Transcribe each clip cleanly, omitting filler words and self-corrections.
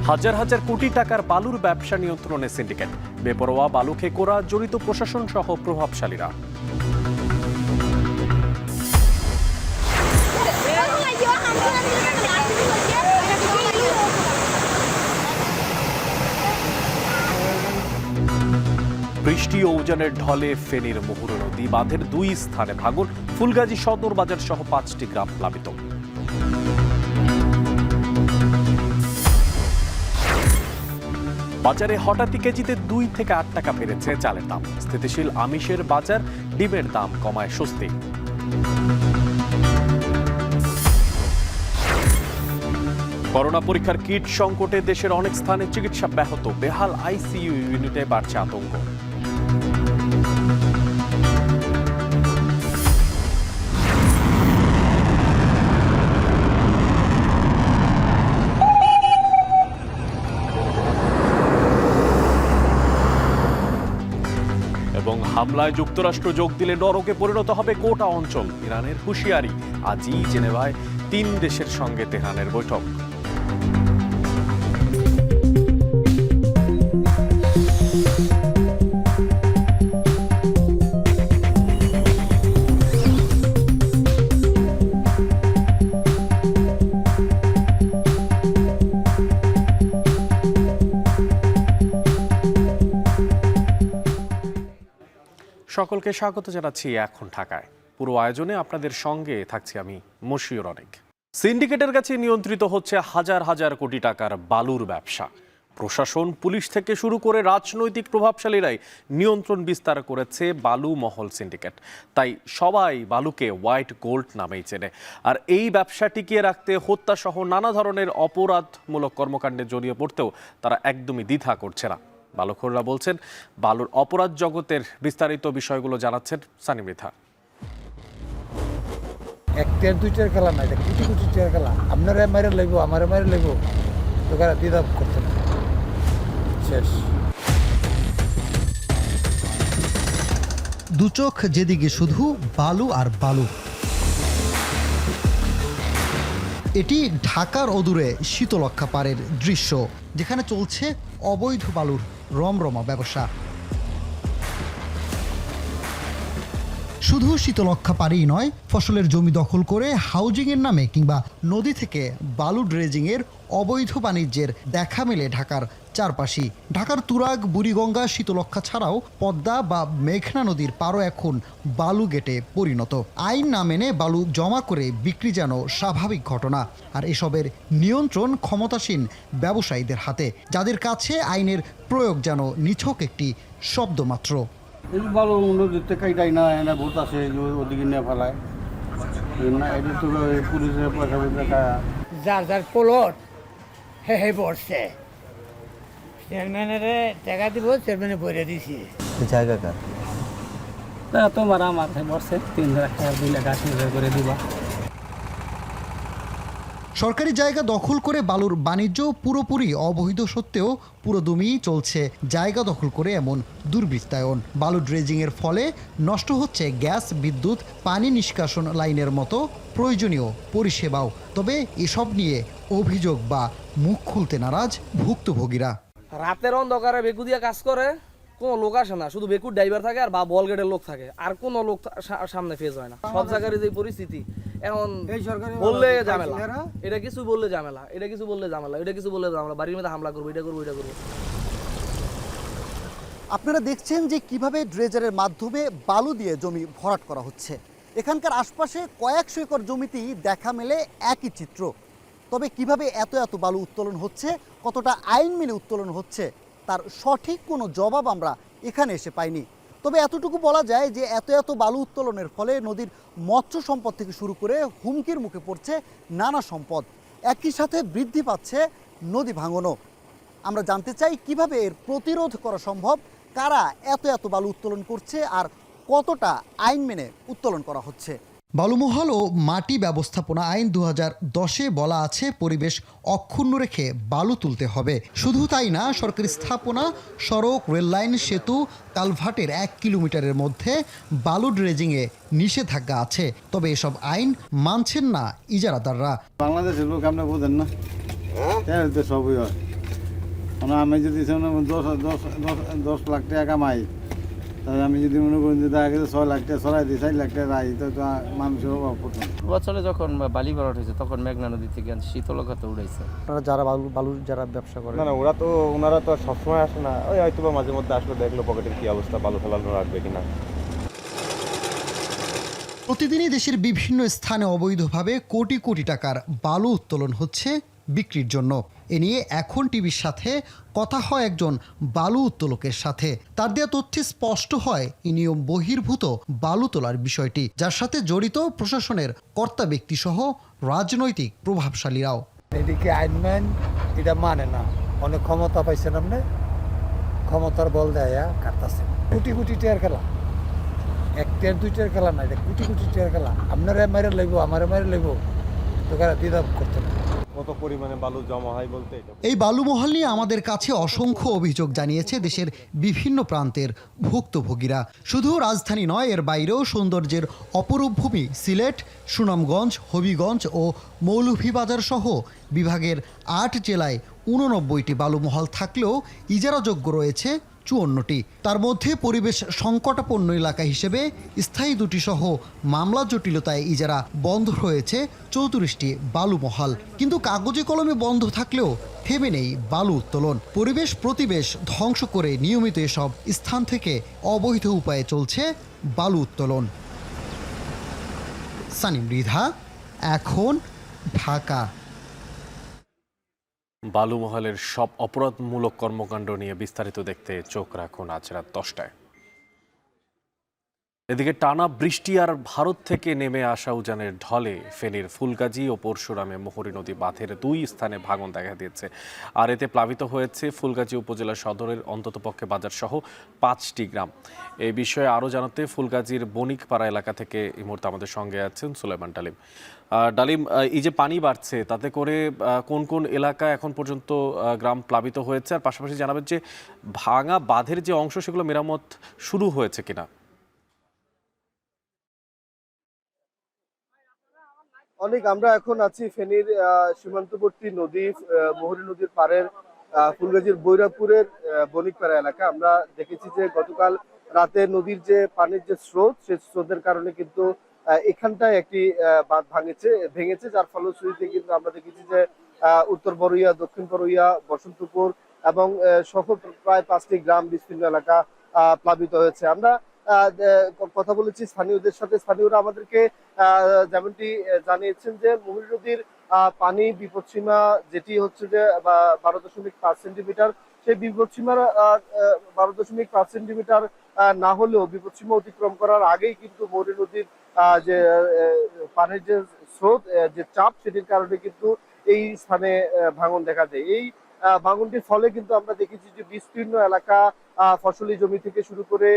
হাজার হাজার কোটি টাকার বালুর ব্যবসা নিয়ন্ত্রণে সিন্ডিকেট, বেপরোয়া বালু খেকোরা জড়িত প্রশাসন সহ প্রভাবশালীরা। বৃষ্টি ও উজানের ঢলে ফেনীর মুহুরী নদী বাঁধের 2 স্থানে ভাঙন, ফুলগাজী সদর বাজার সহ 5টি গ্রাম প্লাবিত। বাজারে হঠাৎই কেজিতে 2 থেকে 8 টাকা বেড়েছে চালের দাম। স্থিতিশীল আমিষের বাজার, ডিমের দাম কমায় স্বস্তি। করোনা পরীক্ষার কিট সংকটে দেশের অনেক স্থানে চিকিৎসা ব্যাহত, বেহাল আইসিইউ ইউনিটে বাড়ছে আতঙ্ক। এবং হামলায় যুক্তরাষ্ট্র যোগ দিলে নরকে পরিণত হবে গোটা অঞ্চল, ইরানের হুঁশিয়ারি। আজই জেনেভায় 3 দেশের সঙ্গে তেহরানের বৈঠক। সকলকে স্বাগত জানাচ্ছি এখন ঢাকায়। পুরো আয়োজনে আপনাদের সঙ্গে থাকছি আমি মশিউর অনেক। সিন্ডিকেটের কাছে নিয়ন্ত্রিত হচ্ছে হাজার হাজার কোটি টাকার বালুর ব্যবসা। প্রশাসন, পুলিশ থেকে শুরু করে রাজনৈতিক প্রভাবশালীরাই নিয়ন্ত্রণ বিস্তার করেছে বালু মহল সিন্ডিকেট। তাই সবাই বালুকে হোয়াইট গোল্ড নামেই চেনে। আর এই ব্যবসা টিকিয়ে রাখতে হত্যাসহ নানা ধরনের অপরাধমূলক কর্মকাণ্ডে জড়িয়ে পড়তেও তারা একদমই দ্বিধা করছে না। বালুখোররা বলছেন, বালুর অপরাধ জগতের বিস্তারিত বিষয়গুলো জানাচ্ছেন সানি মৃধা। একটার দুইটার খেলা না, এটা কোটি কোটি টাকার খেলা। আপনারা মারে লাগবো, আমারে মারে লাগবো, তো কারা দ্বিধা করতে না। শেষ। দুচোখ যেদিকে শুধু বালু আর বালু। এটি ঢাকার অদূরে শীতলক্ষ্যা পাড়ের দৃশ্য, যেখানে চলছে অবৈধ বালুর রমরমা ব্যবসা। শুধু শীতলক্ষ্যা পাড়েই নয়, ফসলের জমি দখল করে হাউজিংয়ের নামে কিংবা নদী থেকে বালু ড্রেজিংয়ের অবৈধ বাণিজ্যের দেখা মেলে ঢাকার চারপাশেই। ঢাকার তুরাগ, বুড়িগঙ্গা, শীতলক্ষ্যা ছাড়াও পদ্মা বা মেঘনা নদীর পারও এখন বালু গেটে পরিণত। আইন না মেনে বালু জমা করে বিক্রি যেন স্বাভাবিক ঘটনা। আর এসবের নিয়ন্ত্রণ ক্ষমতাসীন ব্যবসায়ীদের হাতে, যাদের কাছে আইনের প্রয়োগ যেন নিছক একটি শব্দ মাত্র। এই বালু নদীতে কাইটাই না, এনে ভূত আছে ওদিকে নিয়ে ফেলায় না, এটা তো পুলিশের পয়সা দেখা। যার যার প্লট হে পড়ছে, চেয়ারম্যানের টাকা দিব, চেয়ারম্যানে বইরে দিছি। জায়গা কার? তোমার আমার বসে 3 লাখ টাকা 2 লাখ 80 হাজার করে দিবা। সরকারি জায়গা দখল করে বালুর বাণিজ্য পুরোপুরি অবৈধ সত্ত্বেও পুরোদমই চলছে জায়গা দখল করে এমন দুর্বৃত্তায়ন। বালু ড্রেজিংয়ের ফলে নষ্ট হচ্ছে গ্যাস, বিদ্যুৎ, পানি নিষ্কাশন লাইনের মতো প্রয়োজনীয় পরিষেবাও। তবে এসব নিয়ে অভিযোগ বা মুখ খুলতে নারাজ ভুক্তভোগীরা। রাতের অন্ধকারে বেকু দিয়ে কাজ করে, কোনো লোক আসে না, শুধু বেকুর ড্রাইভার থাকে আর বা বল গেটের লোক থাকে, আর কোনো লোক সামনে ফেস হয় না। সব জায়গায় যে পরিস্থিতি এখন, বললে ঝামেলা, এটা কিছু বললে ঝামেলা, এটা কিছু বললে ঝামেলা, এটা কিছু বললে ঝামেলা, বাড়ির মধ্যে হামলা করবো, এটা করবো, এটা করবো। আপনারা দেখছেন যে কিভাবে ড্রেজারের মাধ্যমে বালু দিয়ে জমি ভরাট করা হচ্ছে। এখানকার আশপাশে কয়েকশো একর জমিতেই দেখা মেলে একই চিত্র। তবে কিভাবে এত এত বালু উত্তোলন হচ্ছে, কতটা আইন মেনে উত্তোলন হচ্ছে, তার সঠিক কোনো জবাব আমরা এখানে এসে পাইনি। তবে এতটুকু বলা যায় যে এত এত বালু উত্তোলনের ফলে নদীর মৎস্য সম্পদ থেকে শুরু করে হুমকির মুখে পড়ছে নানা সম্পদ। একই সাথে বৃদ্ধি পাচ্ছে নদী ভাঙনও। আমরা জানতে চাই কিভাবে এর প্রতিরোধ করা সম্ভব, কারা এত এত বালু উত্তোলন করছে আর কতটা আইন মেনে উত্তোলন করা হচ্ছে। বালুমহল ও মাটি ব্যবস্থাপনা আইন 2010-এ বলা আছে, পরিবেশ অক্ষুণ্ণ রেখে বালু তুলতে হবে। শুধু তাই না, সরকারি স্থাপনা, সড়ক, রেললাইন, সেতু, কালভার্টের 1 কিলোমিটারের মধ্যে বালু ড্রেজিংয়ে নিষেধাজ্ঞা আছে। তবে এসব আইন মানছেন না ইজারাদাররা। বাংলাদেশের লোক আপনি বোঝেন না, সবই হয় মানে আমি যদি 10 লাখ টাকা কামাই, তাহলে আমি যদি মনে করি যে দেখা গেছে 6 লাখ টাকা ছড়াই দিই, 4 লাখ টাকা রাই, তো মানুষের অভাব পড়তো না। বছরে যখন বালি ভরাট হয়েছে তখন মেঘনা নদী থেকে শীতলক্ষাতে উড়াইছে। আপনারা যারা বালুর যারা ব্যবসা করেন, না ওনারা তো সবসময় আসে না, ওই হয়তো বা মাঝে মধ্যে আসলে দেখলো পকেটের কি অবস্থা, বালু ফেলানো রাখবে কিনা। প্রতিদিনই দেশের বিভিন্ন স্থানে অবৈধভাবে কোটি কোটি টাকার বালু উত্তোলন হচ্ছে বিক্রির জন্য। এ নিয়ে এখন টিভির সাথে কথা হয় একজন বালু উত্তোলকের সাথে। তার দেওয়া তথ্যে স্পষ্ট হয় এই নিয়ম বহির্ভূত বালু তোলার বিষয়টি, যার সাথে জড়িত প্রশাসনের কর্তা ব্যক্তিসহ রাজনৈতিক প্রভাবশালীরাও। এদিকে আইনম্যান এটা মানে না, অনেক ক্ষমতা পাইছেন আপনি, ক্ষমতার বল দেয় কাটতেছেন। কোটি কোটি টাকার খেলা, 1-2 খেলা না, এটা কোটি কোটি টাকার খেলা। আপনারা মেরে লইব, আমারে মেরে লইব, তো দ্বিধা করতে না। কত পরিমাণে বালু জমা হয় বলতে এটা। এই বালুমহল নিয়ে আমাদের কাছে অসংখ্য অভিযোগ জানিয়েছে দেশের বিভিন্ন প্রান্তের ভুক্তভোগীরা। শুধু রাজধানী নয়, এর বাইরেও সৌন্দর্যের অপরূপ ভূমি সিলেট, সুনামগঞ্জ, হবিগঞ্জ ও মৌলভীবাজার সহ বিভাগের 8 জেলায় 89টি বালুমহল থাকলেও ইজারাযোগ্য রয়েছে 54টি। তার মধ্যে পরিবেশ সংকটাপন্ন এলাকা হিসেবে স্থায়ী 2টি সহ মামলা জটিলতায় ইজারা বন্ধ রয়েছে 34টি বালুমহল। কিন্তু কাগজে কলমে বন্ধ থাকলেও থেমে নেই বালু উত্তোলন। পরিবেশ প্রতিবেশ ধ্বংস করে নিয়মিত এসব স্থান থেকে অবৈধ উপায়ে চলছে বালু উত্তোলন। সানি মৃধা, এখন, ঢাকা। বালুমহলের সব অপরাধমূলক কর্মকাণ্ড নিয়ে বিস্তারিত দেখতে চোখ রাখুন আজ রাত 10টায়। এদিকে টানা বৃষ্টি আর ভারত থেকে নেমে আসা উজানের ঢলে ফেনীর ফুলগাজী ও পরশুরামে মোহরী নদী বাঁধের 2 স্থানে ভাঙন দেখা দিয়েছে। আর এতে প্লাবিত হয়েছে ফুলগাজী উপজেলা সদরের অন্ততপক্ষে বাজার সহ 5টি গ্রাম। এই বিষয়ে আরও জানাতে ফুলগাজীর বণিকপাড়া এলাকা থেকে এই মুহূর্তে আমাদের সঙ্গে আছেন সুলাইমান ডালিম। ডালিম, এই যে পানি বাড়ছে তাতে করে কোন কোন এলাকা এখন পর্যন্ত গ্রাম প্লাবিত হয়েছে, আর পাশাপাশি জানাবেন যে ভাঙা বাঁধের যে অংশ সেগুলো মেরামত শুরু হয়েছে কিনা? অনেক আমরা এখন আছি ফেনীর সীমান্তবর্তী নদী মোহরী নদীর পাড়ের ফুলগাজীর বৈরাপুরের বণিকপাড়া এলাকা। আমরা দেখেছি যে গতকাল রাতে নদীর যে পানির যে স্রোত, সেই স্রোতের কারণে কিন্তু এখানটায় একটি বাঁধ ভেঙেছে, যার ফলশ্রুতিতে কিন্তু আমরা দেখেছি যে উত্তর বড়ইয়া, দক্ষিণ বড়ইয়া, বসন্তপুর এবং সহ প্রায় 5টি গ্রাম বিস্তীর্ণ এলাকা প্লাবিত হয়েছে। আমরা কথা বলেছি স্থানীয়দের সাথে। স্থানীয়রা আমাদেরকে যেমনটি জানিয়েছেন যে মোহরী নদীর পানি বিপদসীমা যেটি হচ্ছে যে 12.5 সেন্টিমিটার, সেই বিপদসীমার 12.5 সেন্টিমিটার না হলেও বিপদসীমা অতিক্রম করার আগেই কিন্তু মোহরী নদীর যে পানির যে স্রোত, যে চাপ, সেটির কারণে কিন্তু এই স্থানে ভাঙন দেখা যায়। এই ভাঙনটির ফলে কিন্তু আমরা দেখেছি যে বিস্তীর্ণ এলাকা, ফসলি জমি থেকে শুরু করে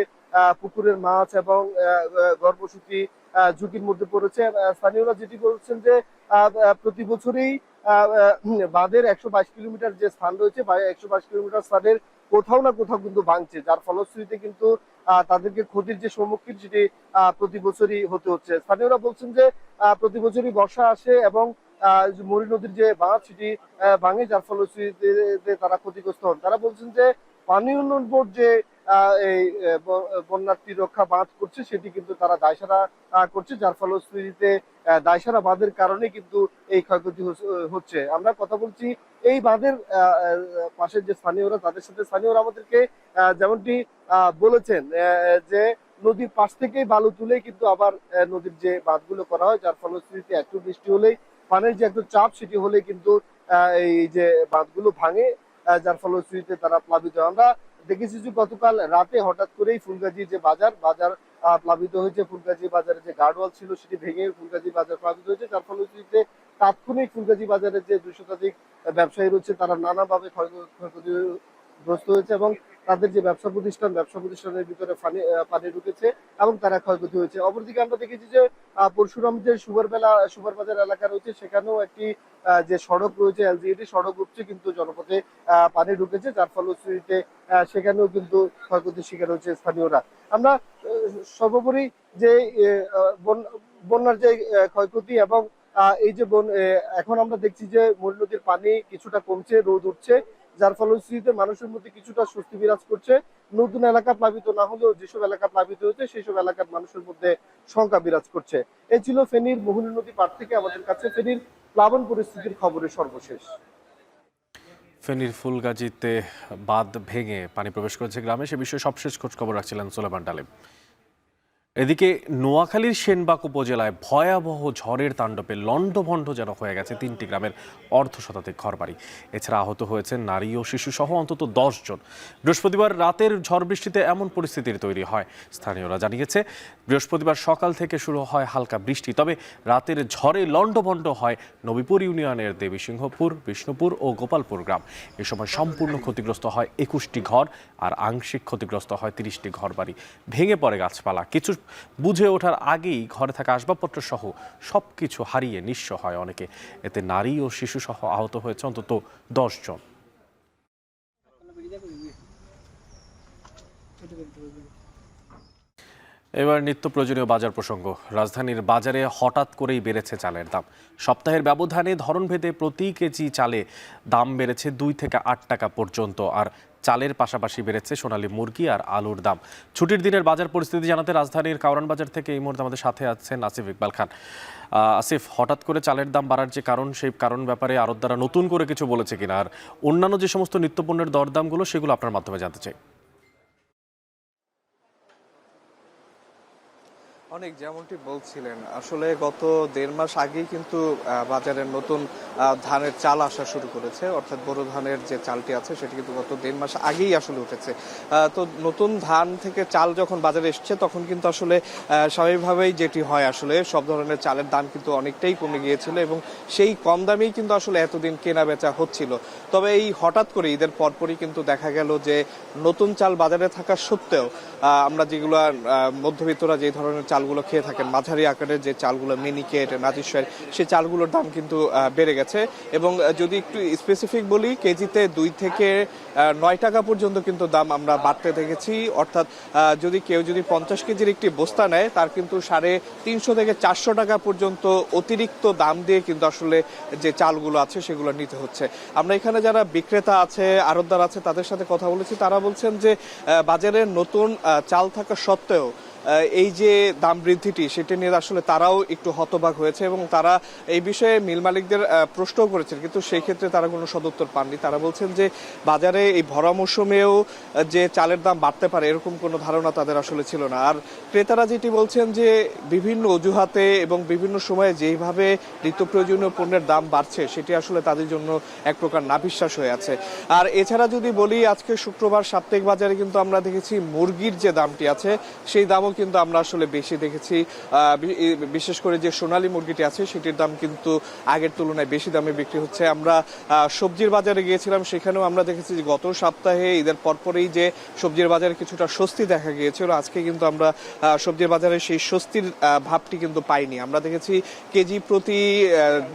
পুকুরের মাছ এবং গর্ভবতী ঝুঁকির মধ্যে পড়েছে। স্থানীয়রা যেটি বলছেন যে প্রতি বছরই বাঁধের 122 কিলোমিটার যে স্থান রয়েছে, 122 কিলোমিটার স্থানের কোথাও না কোথাও কিন্তু ভাঙছে, যার ফলশ্রুতিতে কিন্তু তাদেরকে ক্ষতির যে সম্মুখীন সেটি প্রতি বছরই হতে হচ্ছে। স্থানীয়রা বলছেন যে প্রতি বছরই বর্ষা আসে এবং মোহরী নদীর যে বাঁধ সেটি ভাঙে, যার ফলশ্রুতিতে তারা ক্ষতিগ্রস্ত হন। তারা বলছেন যে পানি উন্নয়ন বোর্ড যে এই বন্যার্থী রক্ষা বাঁধ করছে সেটি কিন্তু তারা দায়সারা করছে, যার ফলশ্রুতিতে দায়সারা বাঁধের কারণে কিন্তু এই ক্ষয়ক্ষতি হচ্ছে। আমরা কথা বলছি এই বাঁধের পাশের যে স্থানীয়রা, তাদের সাথে। স্থানীয়রা আমাদেরকে যেমনটি বলেছেন যে নদীর পাশ থেকেই বালু তুলে কিন্তু আবার নদীর যে বাঁধগুলো করা হয়, যার ফলশ্রুতিতে একটু বৃষ্টি হলেই পানির যে একটু চাপ সেটি হলে কিন্তু এই যে বাঁধগুলো ভাঙে, যার ফলশ্রুতিতে তারা প্লাবিত হয়। আমরা দেখেছি যে গতকাল রাতে হঠাৎ করেই ফুলগাজী যে বাজার প্লাবিত হয়েছে। ফুলগাজী বাজারে যে গার্ডওয়াল ছিল সেটি ভেঙে ফুলগাজী বাজার প্লাবিত হয়েছে, যার ফলশ্রুতিতে তাৎক্ষণিক ফুলগাজী বাজারের যে 200 শতাধিক ব্যবসায়ী রয়েছে তারা নানাভাবে ক্ষয়ক্ষতিগ্রস্ত হয়েছে এবং তাদের যে ব্যবসা প্রতিষ্ঠানের ভিতরে পানি ঢুকেছে এবং তারা ক্ষয়ক্ষতি হয়েছে। অপরদিকে আমরা দেখেছি যে পরশুরাম যে সুবারবাজার এলাকা রয়েছে সেখানেও একটি যে সড়ক রয়েছে এলজিইডি সড়ক উপচে কিন্তু জনপথে পানি ঢুকেছে, যার ফলশ্রুতিতে সেখানেও কিন্তু ক্ষয়ক্ষতির শিকার হয়েছে স্থানীয়রা। আমরা সর্বোপরি যে বন্যার যে ক্ষয়ক্ষতি এবং এই যে এখন আমরা দেখছি যে মোহরী নদীর পানি কিছুটা কমছে, রোদ উঠছে, যার ফলশ্রুতিতে মানুষের মধ্যে কিছুটা স্বস্তি বিরাজ করছে। নতুন এলাকা প্লাবিত না হলেও যেসব এলাকা প্লাবিত হয়েছে সেসব এলাকার মানুষের মধ্যে শঙ্কা বিরাজ করছে। এই ছিল ফেনীর মোহনী নদী পাড় থেকে আমাদের কাছে ফেনীর প্লাবন পরিস্থিতির খবরের সর্বশেষ। ফেনীর ফুলগাজীতে বাঁধ ভেঙে পানি প্রবেশ করেছে গ্রামে, সে বিষয়ে সবশেষ খোঁজ খবর রাখছিলেন সুলেমান ডালিম। এদিকে নোয়াখালীর সেনবাগ উপজেলায় ভয়াবহ ঝড়ের তাণ্ডবে লণ্ডভণ্ড যেন হয়ে গেছে 3টি গ্রামের অর্ধশতাধিক ঘরবাড়ি। এছাড়া আহত হয়েছেন নারী ও শিশু সহ অন্তত 10 জন। বৃহস্পতিবার রাতের ঝড় বৃষ্টিতে এমন পরিস্থিতির তৈরি হয়। স্থানীয়রা জানিয়েছে, বৃহস্পতিবার সকাল থেকে শুরু হয় হালকা বৃষ্টি, তবে রাতের ঝড়ে লণ্ডভণ্ড হয় নবীপুর ইউনিয়নের দেবীসিংহপুর, বিষ্ণুপুর ও গোপালপুর গ্রাম। এ সময় সম্পূর্ণ ক্ষতিগ্রস্ত হয় 21টি ঘর আর আংশিক ক্ষতিগ্রস্ত হয় 30টি ঘরবাড়ি। ভেঙে পড়ে গাছপালা। কিছু বুঝে ওঠার আগেই ঘরে থাকা আসবাবপত্র সহ সবকিছু হারিয়ে নিঃস্ব হয় অনেকে। এতে নারী ও শিশু সহ আহত হয়েছে অন্তত 10 জন। এবার নিত্য প্রয়োজনীয় বাজার প্রসঙ্গ। রাজধানীর বাজারে হঠাৎ করেই বেড়েছে চালের দাম। সপ্তাহের ব্যবধানে ধরনভেদে প্রতি কেজি চালে দাম বেড়েছে 2 থেকে 8 টাকা পর্যন্ত। আর চালের পাশাপাশি বেড়েছে সোনালী মুরগি আর আলুর দাম। ছুটির দিনের বাজার পরিস্থিতি জানাতে রাজধানীর কারওয়ান বাজার থেকে এই মুহূর্তে আমাদের সাথে আছেন আসিফ ইকবাল খান। আসিফ, হঠাৎ করে চালের দাম বাড়ার যে কারণ, সেই কারণ ব্যাপারে আড়তদাররা নতুন করে কিছু বলেছে কিনা, আর অন্যান্য যে সমস্ত নিত্যপণ্যের দরদামগুলো সেগুলো আপনার মাধ্যমে জানতে চাই। অনেক যেমনটি বলছিলেন, আসলে গত 1.5 মাস আগেই কিন্তু বাজারে নতুন ধানের চাল আসা শুরু করেছে, অর্থাৎ বোরো ধানের যে চালটি আছে সেটি কিন্তু গত 1.5 মাস আগেই আসলে উঠেছে। তো নতুন ধান থেকে চাল যখন বাজারে এসছে তখন কিন্তু আসলে স্বাভাবিকভাবেই যেটি হয়, আসলে সব ধরনের চালের দাম কিন্তু অনেকটাই কমে গিয়েছিল এবং সেই কম দামেই কিন্তু আসলে এতদিন কেনা বেচা হচ্ছিল। তবে এই হঠাৎ করে ঈদের পরপরই কিন্তু দেখা গেল যে নতুন চাল বাজারে থাকা সত্ত্বেও আমরা যেগুলো মধ্যবিত্তরা যে ধরনের চালগুলো খেয়ে থাকেন, মাঝারি আকারের যে চালগুলো, মিনিকেট, নাজিরশাহী, সেই চালগুলোর দাম কিন্তু বেড়ে গেছে। এবং যদি একটু স্পেসিফিক বলি, কেজিতে 2 থেকে 9 টাকা পর্যন্ত কিন্তু দাম আমরা বাড়তে দেখেছি। অর্থাৎ কেউ যদি 50 কেজির একটি বস্তা নেয়, তার কিন্তু 350 থেকে 400 টাকা পর্যন্ত অতিরিক্ত দাম দিয়ে কিন্তু আসলে যে চালগুলো আছে সেগুলো নিতে হচ্ছে। আমরা এখানে যারা বিক্রেতা আছে, আড়তদার আছে, তাদের সাথে কথা বলেছি। তারা বলছেন যে বাজারে নতুন চাল থাকা সত্ত্বেও এই যে দাম বৃদ্ধিটি, সেটি নিয়ে আসলে তারাও একটু হতবাক হয়েছে এবং তারা এই বিষয়ে মিল মালিকদের প্রশ্ন করেছেন, কিন্তু সেই ক্ষেত্রে তারা কোনো সদুত্তর পাননি। তারা বলছেন যে বাজারে এই ভরা মৌসুমেও যে চালের দাম বাড়তে পারে এরকম কোনো ধারণা তাদের আসলে ছিল না। আর ক্রেতারা যেটি বলছেন যে বিভিন্ন অজুহাতে এবং বিভিন্ন সময়ে যেইভাবে নিত্য প্রয়োজনীয় পণ্যের দাম বাড়ছে সেটি আসলে তাদের জন্য এক প্রকার নাভিশ্বাস হয়ে আছে। আর এছাড়া যদি বলি, আজকে শুক্রবার সাপ্তাহিক বাজারে কিন্তু আমরা দেখেছি মুরগির যে দামটি আছে সেই দামও কিন্তু আমরা আসলে বেশি দেখেছি। বিশেষ করে যে সোনালী মুরগিটি আছে সেটির দাম কিন্তু আগের তুলনায় বেশি দামে বিক্রি হচ্ছে। আমরা সবজির বাজারে গিয়েছিলাম, সেখানেও আমরা দেখেছি যে গত সপ্তাহে ঈদের পরপরই যে সবজির বাজারে কিছুটা স্বস্তি দেখা গিয়েছিল, আজকে কিন্তু আমরা সবজির বাজারে সেই স্বস্তির ভাবটি কিন্তু পাইনি। আমরা দেখেছি কেজি প্রতি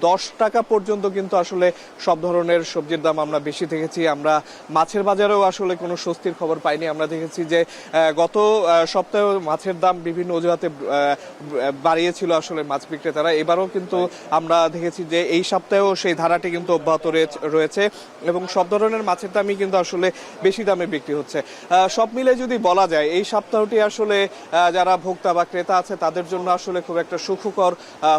10 টাকা পর্যন্ত কিন্তু আসলে সব ধরনের সবজির দাম আমরা বেশি দেখেছি। আমরা মাছের বাজারেও আসলে কোনো স্বস্তির খবর পাইনি। আমরা দেখেছি যে গত সপ্তাহে মাছের দাম বিভিন্ন অজুহাতে বাড়িয়েছিল আসলে মাছ বিক্রেতারা। এবারও কিন্তু আমরা দেখেছি যে এই সপ্তাহেও সেই ধারাটি কিন্তু অব্যাহত রয়েছে এবং সব ধরনের মাছের দামই কিন্তু আসলে বেশি দামে বিক্রি হচ্ছে। সব মিলে যদি বলা যায়, এই সপ্তাহটি আসলে যারা ভোক্তা বা ক্রেতা আছে তাদের জন্য আসলে খুব একটা সুখকর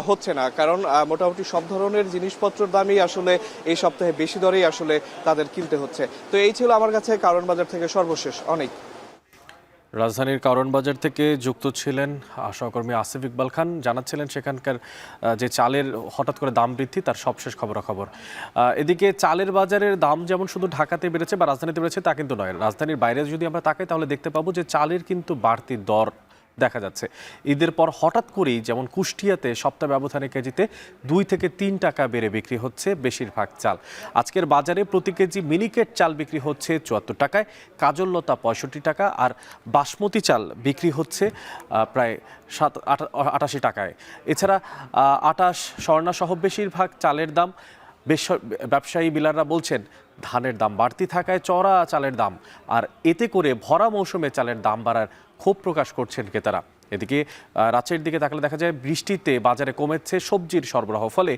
হচ্ছে না, কারণ মোটামুটি সব ধরনের জিনিসপত্রের দামই আসলে এই সপ্তাহে বেশি দরেই আসলে তাদের কিনতে হচ্ছে। তো এই ছিল আমার কাছে কারওয়ান বাজার থেকে সর্বশেষ। অনেক রাজধানীর কারওয়ান বাজার থেকে যুক্ত ছিলেন সহকর্মী আসিফ ইকবাল খান, জানাচ্ছিলেন সেখানকার যে চালের হঠাৎ করে দাম বৃদ্ধি তার সবশেষ খবরাখবর। এদিকে চালের বাজারের দাম যেমন শুধু ঢাকাতে বেড়েছে বা রাজধানীতে বেড়েছে তা কিন্তু নয়, রাজধানীর বাইরে যদি আমরা তাকাই তাহলে দেখতে পাবো যে চালের কিন্তু বাড়তি দর দেখা যাচ্ছে। ঈদের পর হঠাৎ করেই যেমন কুষ্টিয়াতে সপ্তাহ ব্যবধানে কেজিতে 2 থেকে 3 টাকা বেড়ে বিক্রি হচ্ছে বেশিরভাগ চাল। আজকের বাজারে প্রতি কেজি মিনিকেট চাল বিক্রি হচ্ছে 74 টাকায়, কাজললতা 65 টাকা, আর বাসমতি চাল বিক্রি হচ্ছে প্রায় 88 টাকায়। এছাড়া আটাশ, স্বর্ণা সহ বেশিরভাগ চালের দাম, ব্যবসায়ী বিলাররা বলছেন ধানের দাম বাড়তি থাকায় চড়া চালের দাম, আর এতে করে ভরা মৌসুমে চালের দাম বাড়ার ক্ষোভ প্রকাশ করছেন ক্রেতারা। এদিকে রাজশাহীর দিকে তাকালে দেখা যায় বৃষ্টিতে বাজারে কমেছে সবজির সরবরাহ, ফলে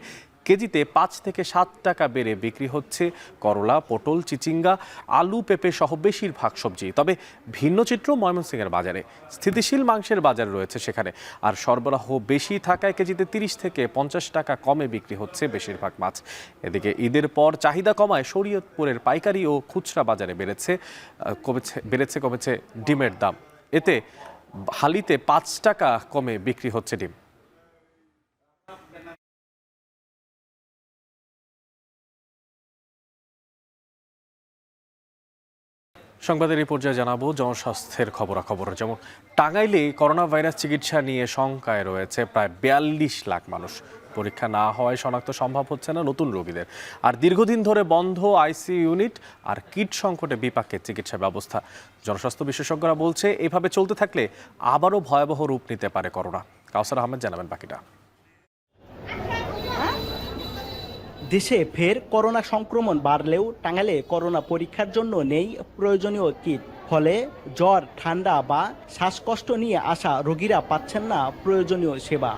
কেজিতে 5 থেকে 7 টাকা বেড়ে বিক্রি হচ্ছে করলা, পটল, চিচিঙ্গা, আলু, পেঁপে সহ বেশিরভাগ সবজি। তবে ভিন্ন চিত্র ময়মনসিংহের বাজারে। স্থিতিশীল মাংসের বাজার রয়েছে সেখানে, আর সরবরাহ বেশি থাকায় কেজিতে 30 থেকে 50 টাকা কমে বিক্রি হচ্ছে বেশিরভাগ মাছ। এদিকে ঈদের পর চাহিদা কমায় শরীয়তপুরের পাইকারি ও খুচরা বাজারে কমেছে ডিমের দাম। এতে হালিতে 5 টাকা কমে বিক্রি হচ্ছে ডিম। সংবাদের এই পর্যায়ে জানাবো জনস্বাস্থ্যের খবরাখবর। যেমন টাঙ্গাইলে করোনা ভাইরাস চিকিৎসা নিয়ে শঙ্কায় রয়েছে প্রায় 42 লাখ মানুষ। পরীক্ষা না হওয়ায় শনাক্ত সম্ভব হচ্ছে না নতুন রোগীদের। আর দীর্ঘদিন ধরে বন্ধ আইসিইউ ইউনিট আর কিট সংকটে বিপাকে চিকিৎসা ব্যবস্থা। জনস্বাস্থ্য বিশেষজ্ঞরা বলছে এভাবে চলতে থাকলে আবারও ভয়াবহ রূপ নিতে পারে করোনা। কাউসার আহমেদ জানাবেন বাকিটা। দেশে ফের করোনা সংক্রমণ বাড়লেও টাঙ্গাইলে করোনা পরীক্ষার জন্য নেই প্রয়োজনীয় কিট। ফলে জ্বর, ঠান্ডা বা শ্বাসকষ্ট নিয়ে আসা রোগীরা পাচ্ছেন না প্রয়োজনীয় সেবা।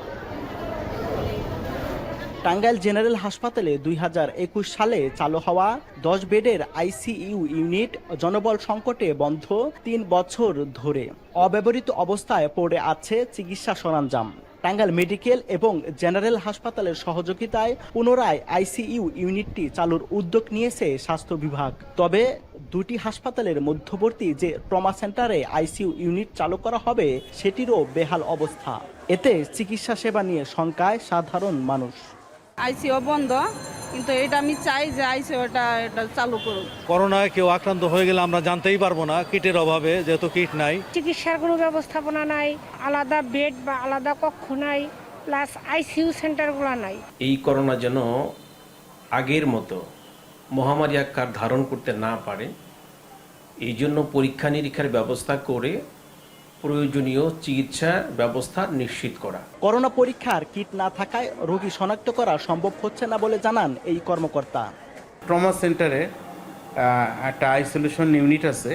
টাঙ্গাইল জেনারেল হাসপাতালে 2021 সালে চালু হওয়া 10 বেডের আইসিইউ ইউনিট জনবল সংকটে বন্ধ 3 বছর ধরে। অব্যবহৃত অবস্থায় পড়ে আছে চিকিৎসা সরঞ্জাম। টাঙ্গাইল মেডিকেল এবং জেনারেল হাসপাতালের সহযোগিতায় পুনরায় আইসিইউ ইউনিটটি চালুর উদ্যোগ নিয়েছে স্বাস্থ্য বিভাগ। তবে দুটি হাসপাতালের মধ্যবর্তী যে ট্রমা সেন্টারে আইসিইউ ইউনিট চালু করা হবে সেটিরও বেহাল অবস্থা। এতে চিকিৎসা সেবা নিয়ে শঙ্কায় সাধারণ মানুষ। আইসিইউ বন্ধ, কিন্তু এটা আমি চাই যে আইসিইউটা এটা চালু করুন। করোনায় কেউ আক্রান্ত হয়ে গেলে আমরা জানতেই পারবো না কিটের অভাবে, যেহেতু কিট নাই। চিকিৎসার কোনো ব্যবস্থাপনা নাই, আলাদা বেড বা আলাদা কক্ষ নাই, প্লাস আইসিইউ সেন্টারগুলো নাই। এই করোনা যেন আগের মতো মহামারী আকার ধারণ করতে না পারে, এই জন্য পরীক্ষা নিরীক্ষার ব্যবস্থা করে প্রয়োজনীয় চিকিৎসা ব্যবস্থা নিশ্চিত করা। করোনা পরীক্ষার কিট না থাকায় রোগী শনাক্ত করা সম্ভব হচ্ছে না বলে জানান এই কর্মকর্তা। ট্রমা সেন্টারে একটা আইসোলেশন ইউনিট আছে,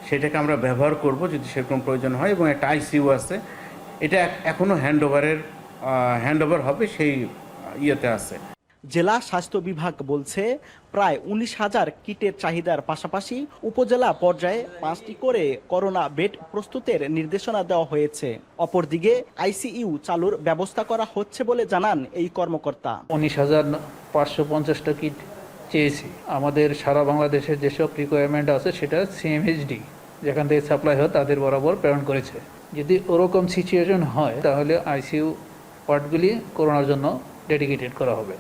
সেটাকে আমরা ব্যবহার করব যদি সেরকম প্রয়োজন হয়, এবং একটা আইসিইউ আছে, এটা এখনও হ্যান্ডওভার হবে সেই ইয়েতে আছে। জেলা স্বাস্থ্য বিভাগ বলছে প্রায় 19,000 কিটের চাহিদার পাশাপাশি উপজেলা পর্যায়ে 5টি করে করোনা বেড প্রস্তুতের নির্দেশনা দেওয়া হয়েছে। অপরদিকে আইসিইউ চালুর ব্যবস্থা করা হচ্ছে বলে জানান এই কর্মকর্তা। 19,550টা কিট চেয়েছি। আমাদের সারা বাংলাদেশের যেসব রিকোয়ারমেন্ট আছে সেটা সিএমএইচডি যেখান থেকে সাপ্লাই হয় তাদের বরাবর প্রেরণ করেছে। যদি ওরকম সিচুয়েশন হয় তাহলে আইসিইউ ওয়ার্ডগুলি করোনার জন্য ডেডিকেটেড করা হবে।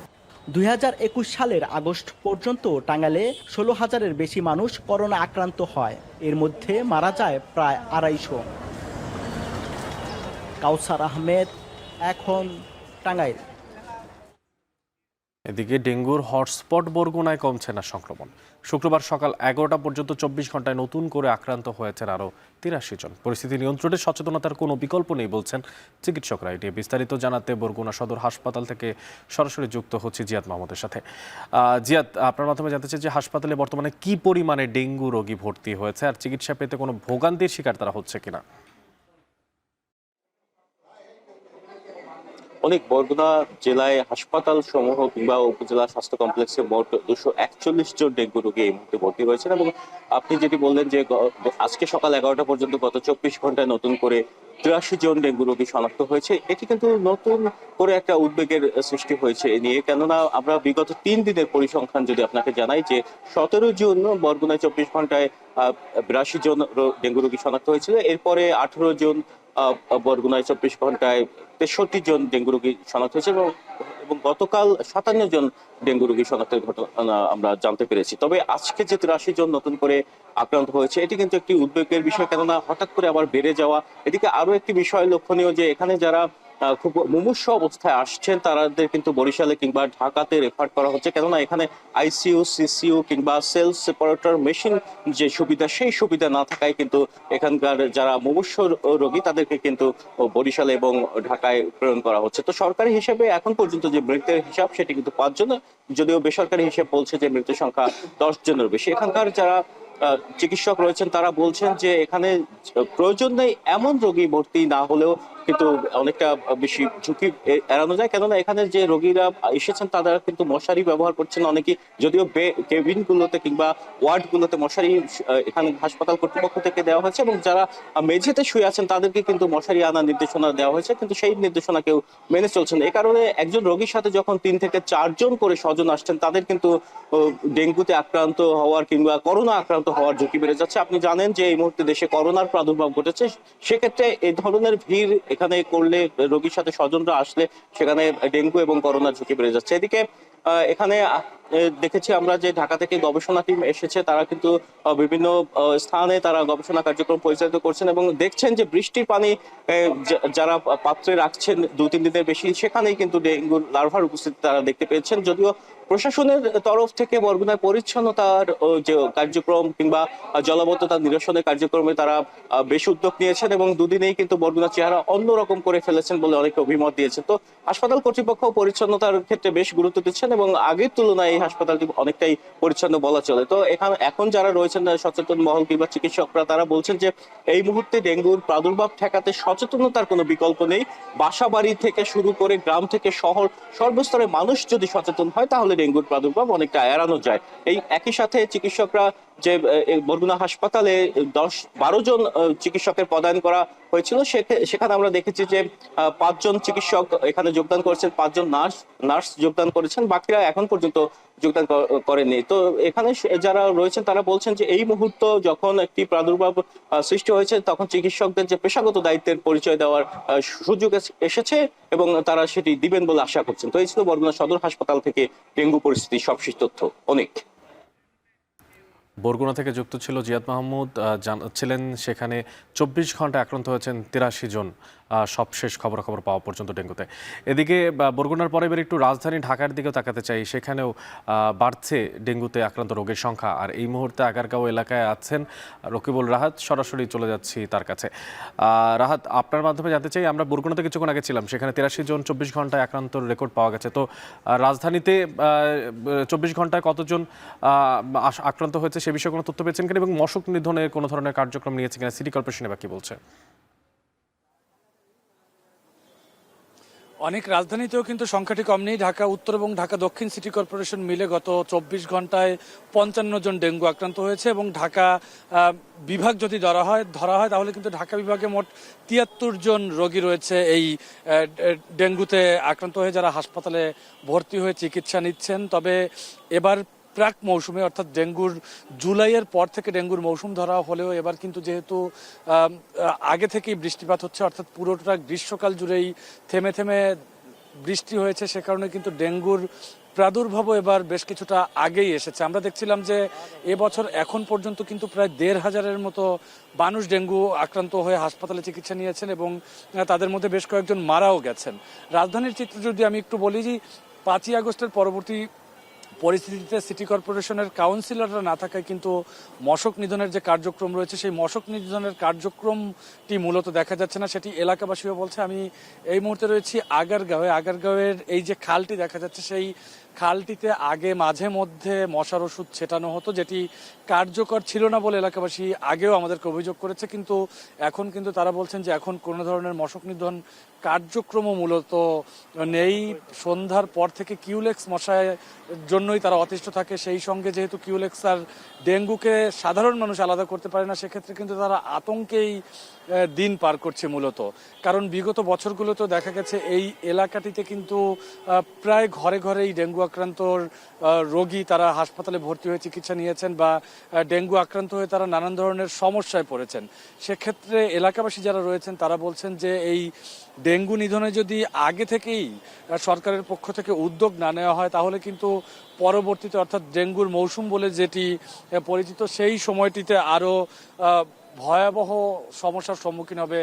2021 সালের আগস্ট পর্যন্ত টাঙ্গাইলে 16,000-এর বেশি মানুষ করোনা আক্রান্ত হয়। এর মধ্যে মারা যায় প্রায় 250। কাউসার আহমেদ, এখন টাঙ্গাইল। এদিকে ডেঙ্গুর হটস্পট বরগুনায় কমছে না সংক্রমণ। শুক্রবার সকাল 11টা পর্যন্ত 24 ঘন্টায় নতুন করে আক্রান্ত হয়েছেন আরও 83 জন। পরিস্থিতি নিয়ন্ত্রণে সচেতনতার কোনো বিকল্প নেই বলছেন চিকিৎসকরা। এটি বিস্তারিত জানাতে বরগুনা সদর হাসপাতাল থেকে সরাসরি যুক্ত হচ্ছে জিয়াদ মাহমুদের সাথে। জিয়াদ, আপনার মাধ্যমে জানতে চাই যে হাসপাতালে বর্তমানে কি পরিমাণে ডেঙ্গু রোগী ভর্তি হয়েছে, আর চিকিৎসা পেতে কোনো ভোগান্তির শিকার তারা হচ্ছে কিনা? অনেক বরগুনা জেলায় হাসপাতাল সমূহ কিংবা উপজেলা স্বাস্থ্য কমপ্লেক্সে মোট 241 জন ডেঙ্গু রোগী এই মুহূর্তে ভর্তি হয়েছেন। এবং আপনি যেটি বললেন যে আজকে সকাল 11টা পর্যন্ত গত 24 ঘন্টায় নতুন করে 83 জন ডেঙ্গু রোগী শনাক্ত হয়েছে। এটি কিন্তু নতুন করে একটা উদ্বেগের সৃষ্টি হয়েছে এ নিয়ে, কেননা আমরা বিগত 3 দিনের পরিসংখ্যান যদি আপনাকে জানাই যে 17 জুন বরগুনায় 24 ঘন্টায় 82 জন ডেঙ্গু রোগী শনাক্ত হয়েছিল। এরপরে 18 জুন বরগুনায় 24 ঘন্টায় 63 জন ডেঙ্গু রোগী শনাক্ত হয়েছে এবং গতকাল 57 জন ডেঙ্গু রোগী শনাক্তের ঘটনা আমরা জানতে পেরেছি। তবে আজকে যে 83 জন নতুন করে আক্রান্ত হয়েছে এটি কিন্তু একটি উদ্বেগের বিষয়, কেননা হঠাৎ করে আবার বেড়ে যাওয়া। এদিকে আরো একটি বিষয় লক্ষণীয় যে এখানে যারা খুব মুমূর্ষ অবস্থায় আসছেন তাদের কিন্তু বরিশালে কিংবা ঢাকাতে রেফার করা হচ্ছে, কেননা এখানে আইসিইউ, সিসিইউ কিংবা সেল সেপারেটর মেশিন যে সুবিধা সেই সুবিধা না থাকায় কিন্তু এখানকার যারা মুমূর্ষ রোগী তাদেরকে কিন্তু বরিশালে এবং ঢাকায় প্রেরণ করা হচ্ছে। তো সরকারি হিসেবে এখন পর্যন্ত যে মৃতের হিসাব সেটি কিন্তু 5 জন, যদিও বেসরকারি হিসেব বলছে যে মৃতের সংখ্যা 10 জনের বেশি। এখানকার যারা চিকিৎসক রয়েছেন তারা বলছেন যে এখানে প্রয়োজন নেই এমন রোগী ভর্তি না হলেও কিন্তু অনেকটা বেশি ঝুঁকি এড়ানো যায়, কেননা এখানে যে রোগীরা এসেছেন তারা কিন্তু মশারি ব্যবহার করছেন অনেকেই, যদিও কেবিন গুলোতে কিংবা ওয়ার্ড গুলোতে মশারি এখানে হাসপাতাল কর্তৃপক্ষ থেকে দেওয়া হয়েছে, এবং যারা মেঝেতে শুয়ে আছেন তাদেরকে কিন্তু মশারি আনার নির্দেশনা দেওয়া হয়েছে, কিন্তু সেই নির্দেশনা কেউ মেনে চলছেন। এই কারণে একজন রোগীর সাথে যখন 3 থেকে 4 জন করে স্বজন আসছেন, তাদের কিন্তু ডেঙ্গুতে আক্রান্ত হওয়ার কিংবা করোনা আক্রান্ত হওয়ার ঝুঁকি বেড়ে যাচ্ছে। আপনি জানেন যে এই মুহূর্তে দেশে করোনার প্রাদুর্ভাব ঘটেছে, সেক্ষেত্রে এই ধরনের ভিড় এখানে করলে, রোগীর সাথে স্বজনরা আসলে সেখানে ডেঙ্গু এবং করোনার ঝুঁকি বেড়ে যাচ্ছে। এদিকে এখানে দেখেছি আমরা যে ঢাকা থেকে গবেষণা টিম এসেছে, তারা কিন্তু বিভিন্ন স্থানে তারা গবেষণা কার্যক্রম পরিচালিত করছেন এবং দেখছেন যে বৃষ্টির পানি যারা পাত্রে রাখছেন 2-3 দিনের বেশি, সেখানেই কিন্তু ডেঙ্গুর লার্ভার উপস্থিতি তারা দেখতে পেয়েছেন। যদিও প্রশাসনের তরফ থেকে বরগুনায় পরিচ্ছন্নতার যে কার্যক্রম কিংবা জলাবদ্ধতা নিরসনের কার্যক্রমে তারা বেশ উদ্যোগ নিয়েছেন এবং দুদিনেই কিন্তু বরগুনা চেহারা অন্যরকম করে ফেলেছেন বলে অনেকে অভিমত দিয়েছেন। তো হাসপাতাল কর্তৃপক্ষ পরিচ্ছন্নতার ক্ষেত্রে বেশ গুরুত্ব দিচ্ছেন এবং আগের তুলনায় এই হাসপাতালটি অনেকটাই পরিচ্ছন্ন বলা চলে। তো এখন যারা রয়েছেন সচেতন মহল কিংবা চিকিৎসকরা, তারা বলছেন যে এই মুহূর্তে ডেঙ্গুর প্রাদুর্ভাব ঠেকাতে সচেতনতার কোনো বিকল্প নেই। বাসা বাড়ি থেকে শুরু করে গ্রাম থেকে শহর সর্বস্তরের মানুষ যদি সচেতন হয়, তাহলে ডেঙ্গুর প্রাদুর্ভাব অনেকটা এড়ানো যায়। এই একই সাথে চিকিৎসকরা যে বরগুনা হাসপাতালে 10-12 জন চিকিৎসকের পদায়ন করা হয়েছিল, সেখানে আমরা দেখেছি যে 5 জন চিকিৎসক এখানে যোগদান করেছেন, 5 জন নার্স যোগদান করেছেন, বাকিরা এখন পর্যন্ত যোগদান করেননি। তো এখানে যারা রয়েছেন তারা বলছেন যে এই মুহূর্ত যখন একটি প্রাদুর্ভাব সৃষ্টি হয়েছে, তখন চিকিৎসকদের যে পেশাগত দায়িত্বের পরিচয় দেওয়ার সুযোগ এসেছে এবং তারা সেটি দিবেন বলে আশা করছেন। তো এই ছিল বরগুনা সদর হাসপাতাল থেকে ডেঙ্গু পরিস্থিতির সবশেষ তথ্য। অনেক বরগুনা থেকে যুক্ত ছিল জিয়াদ মাহমুদ, জানাচ্ছিলেন সেখানে 24 ঘন্টা আক্রান্ত হয়েছেন 83 জন সবশেষ খবর পাওয়া পর্যন্ত ডেঙ্গুতে। এদিকে বরগুনার পরে এবার একটু রাজধানী ঢাকার দিকেও তাকাতে চাই, সেখানেও বাড়ছে ডেঙ্গুতে আক্রান্ত রোগীর সংখ্যা। আর এই মুহূর্তে আগারগাঁও এলাকায় আছেন রকিবুল রাহাত, সরাসরি চলে যাচ্ছি তার কাছে। রাহাত, আপনার মাধ্যমে জানতে চাই, আমরা বরগুনাতে কিছুক্ষণ আগে ছিলাম, সেখানে 83 জন 24 ঘন্টায় আক্রান্তর রেকর্ড পাওয়া গেছে। তো রাজধানীতে 24 ঘন্টায় কতজন আক্রান্ত হয়েছে সে বিষয়ে কোনো তথ্য পেয়েছেন কিনা এবং মশক নিধনের কোনো ধরনের কার্যক্রম নিয়েছে কিনা সিটি কর্পোরেশন এবার কি বলছে? অনেক রাজধানীতেও কিন্তু সংখ্যাটি কম নেই। ঢাকা উত্তর এবং ঢাকা দক্ষিণ সিটি কর্পোরেশন মিলে গত 24 ঘন্টায় 55 জন ডেঙ্গু আক্রান্ত হয়েছে এবং ঢাকা বিভাগ যদি ধরা হয় তাহলে কিন্তু ঢাকা বিভাগে মোট 73 জন রোগী রয়েছে এই ডেঙ্গুতে আক্রান্ত হয়ে, যারা হাসপাতালে ভর্তি হয়ে চিকিৎসা নিচ্ছেন। তবে এবার প্রাক মৌসুমে অর্থাৎ ডেঙ্গুর জুলাইয়ের পর থেকে ডেঙ্গুর মৌসুম ধরা হলেও এবার কিন্তু যেহেতু আগে থেকেই বৃষ্টিপাত হচ্ছে, অর্থাৎ পুরোটা গ্রীষ্মকাল জুড়েই থেমে থেমে বৃষ্টি হয়েছে, সে কারণে কিন্তু ডেঙ্গুর প্রাদুর্ভাবও এবার বেশ কিছুটা আগেই এসেছে। আমরা দেখছিলাম যে এবছর এখন পর্যন্ত কিন্তু প্রায় 1,500-এর মতো মানুষ ডেঙ্গু আক্রান্ত হয়ে হাসপাতালে চিকিৎসা নিয়েছেন এবং তাদের মধ্যে বেশ কয়েকজন মারাও গেছেন। রাজধানীর চিত্র যদি আমি একটু বলি, যে 5ই আগস্টের পরবর্তী পরিস্থিতিতে সিটি কর্পোরেশনের কাউন্সিলররা না থাকায় কিন্তু মশক নিধনের যে কার্যক্রম রয়েছে, সেই মশক নিধনের কার্যক্রমটি মূলত দেখা যাচ্ছে না, সেটি এলাকাবাসীও বলছে। আমি এই মুহূর্তে রয়েছি আগারগাঁওয়ের এই যে খালটি দেখা যাচ্ছে, সেই খালটিতে আগে মাঝে মধ্যে মশার ওষুধ ছেটানো হতো, যেটি কার্যকর ছিল না বলে এলাকাবাসী আগেও আমাদেরকে অভিযোগ করেছে। কিন্তু এখন কিন্তু তারা বলছেন যে এখন কোনো ধরনের মশক নিধন কার্যক্রমও মূলত নেই। সন্ধ্যার পর থেকে কিউলেক্স মশার জন্যই তারা অতিষ্ঠ থাকে, সেই সঙ্গে যেহেতু কিউলেক্স আর ডেঙ্গুকে সাধারণ মানুষ আলাদা করতে পারে না, সেক্ষেত্রে কিন্তু তারা আতঙ্কেই দিন পার করছে মূলত। কারণ বিগত বছরগুলোতেও দেখা গেছে এই এলাকাটিতে কিন্তু প্রায় ঘরে ঘরেই ডেঙ্গু আক্রান্তর রোগী তারা হাসপাতালে ভর্তি হয়ে চিকিৎসা নিয়েছেন বা ডেঙ্গু আক্রান্ত হয়ে তারা নানান ধরনের সমস্যায় পড়েছেন। সেক্ষেত্রে এলাকাবাসী যারা রয়েছেন তারা বলছেন যে এই ডেঙ্গু নিধনে যদি আগে থেকেই সরকারের পক্ষ থেকে উদ্যোগ না নেওয়া হয়, তাহলে কিন্তু পরবর্তীতে অর্থাৎ ডেঙ্গুর মৌসুম বলে যেটি পরিচিত, সেই সময়টিতে আরও ভয়াবহ সমস্যার সম্মুখীন হবে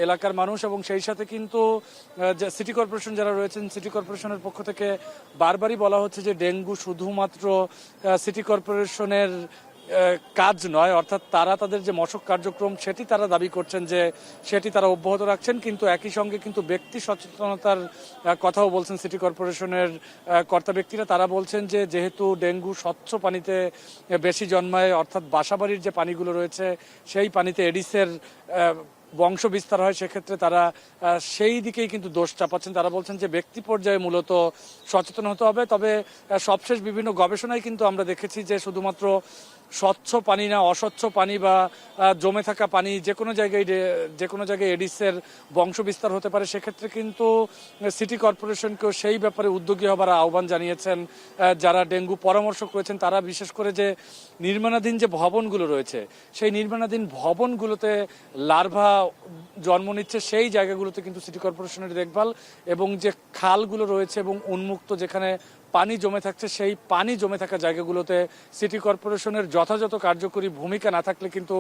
এলাকার মানুষ। এবং সেই সাথে কিন্তু সিটি কর্পোরেশন যারা রয়েছেন, সিটি কর্পোরেশনের পক্ষ থেকে বারবারই বলা হচ্ছে যে ডেঙ্গু শুধুমাত্র সিটি কর্পোরেশনের কাজ নয়, অর্থাৎ তারা তাদের যে মশক কার্যক্রম সেটি তারা দাবি করছেন যে সেটি তারা অব্যাহত রাখছেন, কিন্তু একই সঙ্গে কিন্তু ব্যক্তি সচেতনতার কথাও বলছেন সিটি কর্পোরেশনের কর্তা ব্যক্তিরা। তারা বলছেন যে যেহেতু ডেঙ্গু স্বচ্ছ পানিতে বেশি জন্মায়, অর্থাৎ বাসাবাড়ির যে পানিগুলো রয়েছে সেই পানিতে এডিসের বংশ বিস্তার হয় সেক্ষেত্রে তারা সেই দিকেই কিন্তু দোষ চাপাচ্ছেন। তারা বলছেন যে ব্যক্তি পর্যায়ে মূলত সচেতন হতে হবে। তবে সবশেষ বিভিন্ন গবেষণায় কিন্তু আমরা দেখেছি যে শুধুমাত্র স্বচ্ছ পানি না, অস্বচ্ছ পানি বা জমে থাকা পানি যে কোনো জায়গায় এডিসের বংশ বিস্তার হতে পারে। সেক্ষেত্রে কিন্তু সিটি কর্পোরেশনকেও সেই ব্যাপারে উদ্যোগী হবার আহ্বান জানিয়েছেন যারা ডেঙ্গু পরামর্শক রয়েছেন তারা, বিশেষ করে যে নির্মাণাধীন যে ভবনগুলো রয়েছে সেই নির্মাণাধীন ভবনগুলোতে লার্ভা জন্ম নিচ্ছে, সেই জায়গাগুলোতে কিন্তু সিটি কর্পোরেশনের দেখভাল এবং যে খালগুলো রয়েছে এবং উন্মুক্ত যেখানে পানি জমে থাকছে সেই পানি জমে থাকা জায়গাগুলোতে সিটি কর্পোরেশনের যথাযথ কার্যকরী ভূমিকা না থাকলে কিন্তু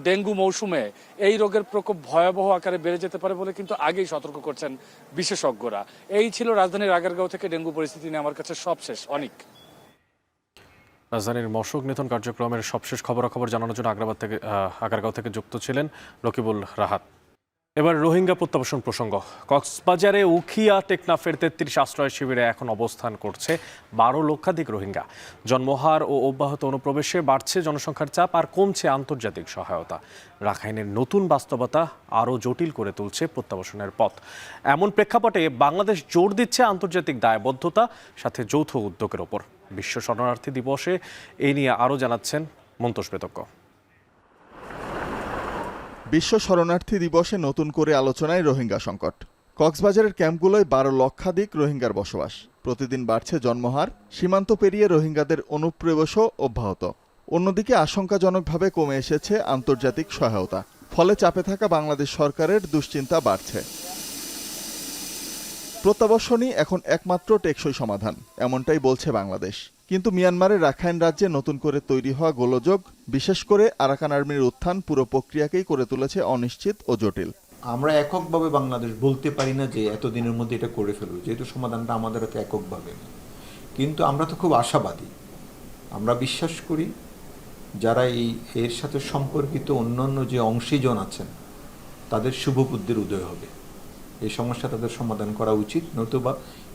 ডেঙ্গু মৌসুমে এই রোগের প্রকোপ ভয়াবহ আকারে বেড়ে যেতে পারে বলে কিন্তু আগেই সতর্ক করছেন বিশেষজ্ঞরা। এই ছিল রাজধানীর আগারগাঁও থেকে ডেঙ্গু পরিস্থিতি নিয়ে আমার কাছে সবশেষ। অনেক রাজধানীর মশক নিধন কার্যক্রমের সবশেষ খবরাখবর জানানোর জন্য আগারগাঁও থেকে যুক্ত ছিলেন রকিবুল রাহাত। এবার রোহিঙ্গা প্রত্যাবাসন প্রসঙ্গ। কক্সবাজারে উখিয়া টেকনাফের ৩৩ আশ্রয় শিবিরে এখন অবস্থান করছে ১২ লক্ষাধিক রোহিঙ্গা। জন্মহার ও অব্যাহত অনুপ্রবেশে বাড়ছে জনসংখ্যার চাপ আর কমছে আন্তর্জাতিক সহায়তা। রাখাইনের নতুন বাস্তবতা আরও জটিল করে তুলছে প্রত্যাবাসনের পথ। এমন প্রেক্ষাপটে বাংলাদেশ জোর দিচ্ছে আন্তর্জাতিক দায়বদ্ধতা সাথে যৌথ উদ্যোগের ওপর। বিশ্ব শরণার্থী দিবসে এই নিয়ে আরও জানাচ্ছেন মন্তোষ বেতজ্ঞ। বিশ্ব শরণার্থী দিবসে নতুন করে আলোচনায় রোহিঙ্গা সংকট। কক্সবাজারের ক্যাম্পগুলোয় ১২ লক্ষাধিক রোহিঙ্গার বসবাস। প্রতিদিন বাড়ছে জন্মহার, সীমান্ত পেরিয়ে রোহিঙ্গাদের অনুপ্রবেশও অব্যাহত। অন্যদিকে আশঙ্কাজনকভাবে কমে এসেছে আন্তর্জাতিক সহায়তা, ফলে চাপে থাকা বাংলাদেশ সরকারের দুশ্চিন্তা বাড়ছে। প্রত্যাবাসনই এখন একমাত্র টেকসই সমাধান, এমনটাই বলছে বাংলাদেশ। কিন্তু মিয়ানমারের রাখাইন রাজ্যে নতুন করে তৈরি হওয়া গোলযোগ, বিশেষ করে আরাকান আর্মির উত্থান পুরো প্রক্রিয়াকেই করে তুলেছে অনিশ্চিত ও জটিল। আমরা এককভাবে বাংলাদেশ বলতে পারি না যে এতদিনের মধ্যে এটা করে ফেলব, যেহেতু সমাধানটা আমাদের হাতে এককভাবে নেই। কিন্তু আমরা তো খুব আশাবাদী। আমরা বিশ্বাস করি যারা এর সাথে সম্পর্কিত অন্যান্য যে অংশীজন আছেন তাদের শুভ বুদ্ধির উদয় হবে। এই সমস্যা তাদের সমাধান করা উচিত, নতুবা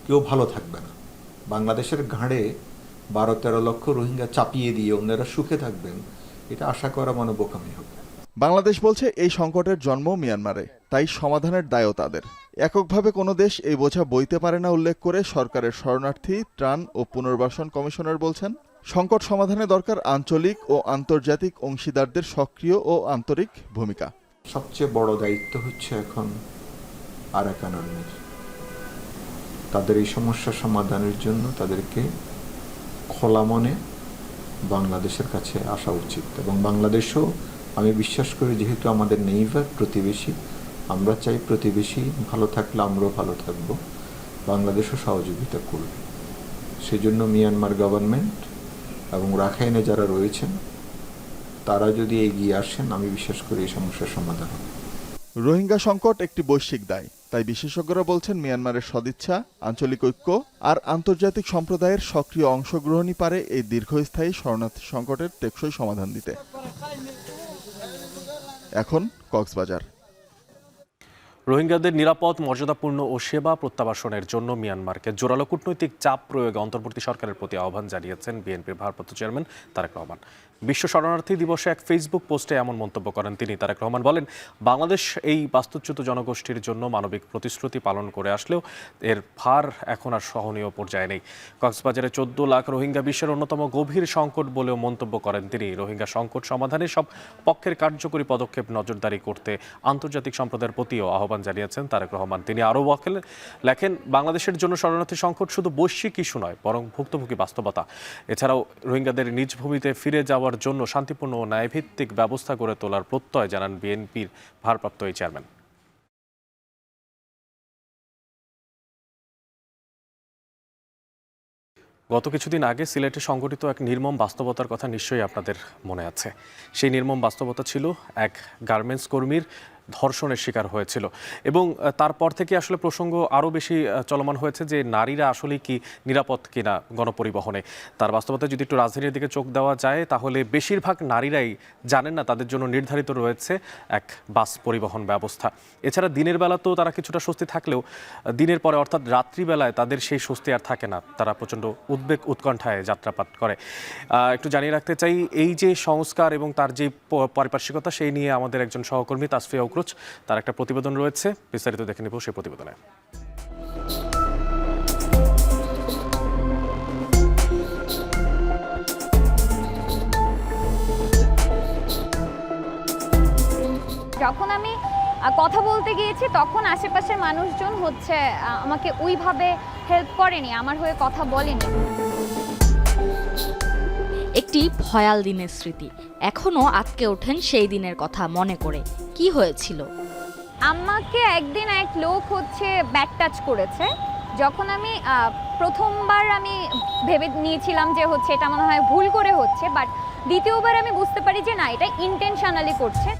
কেউ ভালো থাকবে না। বাংলাদেশের ঘাড়ে ১২-১৩ লক্ষ রোহিঙ্গা চাপিয়ে দিয়ে অন্যরা সুখে থাকবেন, এটা আশা করা মানে বোকামি হবে। বাংলাদেশ বলছে এই সংকটের জন্ম মিয়ানমারে, তাই সমাধানের দায়ও তাদের। এককভাবে কোনো দেশ এই বোঝা বইতে পারে না উল্লেখ করে সরকারের শরণার্থী, ত্রাণ ও পুনর্বাসন কমিশনার বলছেন, সংকট সমাধানে দরকার আঞ্চলিক ও আন্তর্জাতিক অংশীদারদের সক্রিয় ও আন্তরিক ভূমিকা। সবচেয়ে বড় দায়িত্ব হচ্ছে এখন আরাকান আর্মির। তাদের এই সমস্যা সমাধানের জন্য তাদেরকে খোলা মনে বাংলাদেশের কাছে আসা উচিত। এবং বাংলাদেশও, আমি বিশ্বাস করি, যেহেতু আমাদের নেইবার প্রতিবেশী, আমরা চাই প্রতিবেশী ভালো থাকলে আমরাও ভালো থাকব, বাংলাদেশও সহযোগিতা করবে। সেজন্য মিয়ানমার গভর্নমেন্ট এবং রাখাইনে যারা রয়েছেন তারা যদি এগিয়ে আসেন, আমি বিশ্বাস করি এই সমস্যার সমাধান হবে। রোহিঙ্গা সংকট একটি বৈশ্বিক দায়, তাই বিশেষজ্ঞরা বলছেন মিয়ানমারের সদিচ্ছা, আঞ্চলিক ঐক্য আর আন্তর্জাতিক সম্প্রদায়ের সক্রিয় অংশগ্রহণই পারে এই দীর্ঘস্থায়ী শরণার্থী সংকটের টেকসই সমাধান দিতে। এখন কক্সবাজার। রোহিঙ্গাদের নিরাপদ, মর্যাদাপূর্ণ ও সেবা প্রত্যাবাসনের জন্য মিয়ানমারকে জোরালো কূটনৈতিক চাপ প্রয়োগে অন্তর্বর্তী সরকারের প্রতি আহ্বান জানিয়েছেন বিএনপির ভারপ্রাপ্ত চেয়ারম্যান তারেক রহমান। বিশ্ব শরণার্থী দিবসে এক ফেসবুক পোস্টে এমন মন্তব্য করেন তিনি। তারেক রহমান বলেন, বাংলাদেশ এই বাস্তুচ্যুত জনগোষ্ঠীর জন্য মানবিক প্রতিশ্রুতি পালন করে আসলেও এর ভার এখন আর সহনীয় পর্যায়ে নেই। কক্সবাজারে 14 লাখ রোহিঙ্গা বিশ্বের অন্যতম গভীর সংকট বলেও মন্তব্য করেন তিনি। রোহিঙ্গা সংকট সমাধানে সব পক্ষের কার্যকরী পদক্ষেপ নজরদারি করতে আন্তর্জাতিক সম্প্রদায়ের প্রতিও আহ্বান জানিয়েছেন তারেক রহমান। তিনি আরও লেখেন, বাংলাদেশের জন্য শরণার্থী সংকট শুধু বৈশ্বিক ইস্যু নয়, বরং ভুক্তভোগী বাস্তবতা। এছাড়াও রোহিঙ্গাদের নিজ ভূমিতে ফিরে যাওয়ার জন্য শান্তিপূর্ণ ও ন্যায়ভিত্তিক ব্যবস্থা গড়ে তোলার প্রত্যয় জানান বিএনপির ভারপ্রাপ্ত এই চেয়ারম্যান। গত কিছুদিন আগে সিলেটে সংঘটিত এক নির্মম বাস্তবতার কথা নিশ্চয়ই আপনাদের মনে আছে। সেই নির্মম বাস্তবতা ছিল এক গার্মেন্টস কর্মীর ধর্ষণের শিকার হয়েছিল এবং তারপর থেকে আসলে প্রসঙ্গ আরও বেশি চলমান হয়েছে যে নারীরা আসলে কি নিরাপদ কিনা গণপরিবহনে। তার বাস্তবতা যদি একটু রাজধানীর দিকে চোখ দেওয়া যায় তাহলে বেশিরভাগ নারীরাই জানেন না তাদের জন্য নির্ধারিত রয়েছে এক বাস পরিবহন ব্যবস্থা। এছাড়া দিনের বেলাতেও তারা কিছুটা স্বস্তি থাকলেও দিনের পরে অর্থাৎ রাত্রিবেলায় তাদের সেই স্বস্তি আর থাকে না। তারা প্রচণ্ড উদ্বেগ উৎকণ্ঠায় যাত্রাপাত করে। একটু জানিয়ে রাখতে চাই, এই যে সংস্কার এবং তার যে পারিপার্শ্বিকতা সেই নিয়ে আমাদের একজন সহকর্মী তাসফিয়া সুক্রোজ, তার একটা প্রতিবেদন রয়েছে, বিস্তারিত দেখে নেব সেই প্রতিবেদনে। যখন আমি কথা বলতে গিয়েছি তখন আশেপাশের মানুষজন হচ্ছে আমাকে ওইভাবে হেল্প করেনি, আমার হয়ে কথা বলেনি। একটি ভয়াল দিনের স্মৃতি এখনো আটকে ওঠেন সেই দিনের কথা মনে করে। কি হয়েছিল? আমাকে একদিন এক লোক হচ্ছে ব্যাক টাচ করেছে। যখন আমি প্রথমবার আমি ভেবে নিয়েছিলাম যে হচ্ছে এটা মনে হয় ভুল করে হচ্ছে, বাট দ্বিতীয়বার আমি বুঝতে পারি যে না, এটা ইন্টেনশনালি করছে।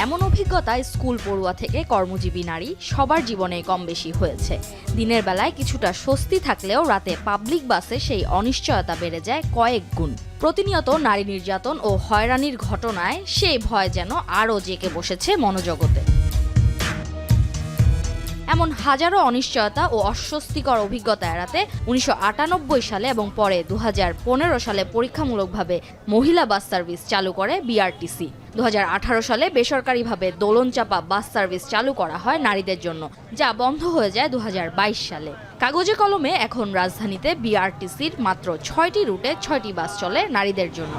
এমন অভিজ্ঞতা স্কুল পড়ুয়া থেকে কর্মজীবী নারী সবার জীবনে কম বেশি হয়েছে। দিনের বেলায় কিছুটা স্বস্তি থাকলেও রাতে পাবলিক বাসে সেই অনিশ্চয়তা বেড়ে যায় কয়েক গুণ। প্রতিনিয়ত নারী নির্যাতন ও হয়রানির ঘটনায় সেই ভয় যেন আরও জেঁকে বসেছে মনোজগতে। এমন হাজারো অনিশ্চয়তা ও অস্বস্তিকর অভিজ্ঞতা এড়াতে 1998 সালে এবং পরে 2015 সালে পরীক্ষামূলকভাবে মহিলা বাস সার্ভিস চালু করে বিআরটিসি। 2018 সালে বেসরকারিভাবে দোলনচাপা বাস সার্ভিস চালু করা হয় নারীদের জন্য, যা বন্ধ হয়ে যায় 2022 সালে। কাগজে কলমে এখন রাজধানীতে বিআরটিসির মাত্র 6টি রুটে 6টি বাস চলে নারীদের জন্য।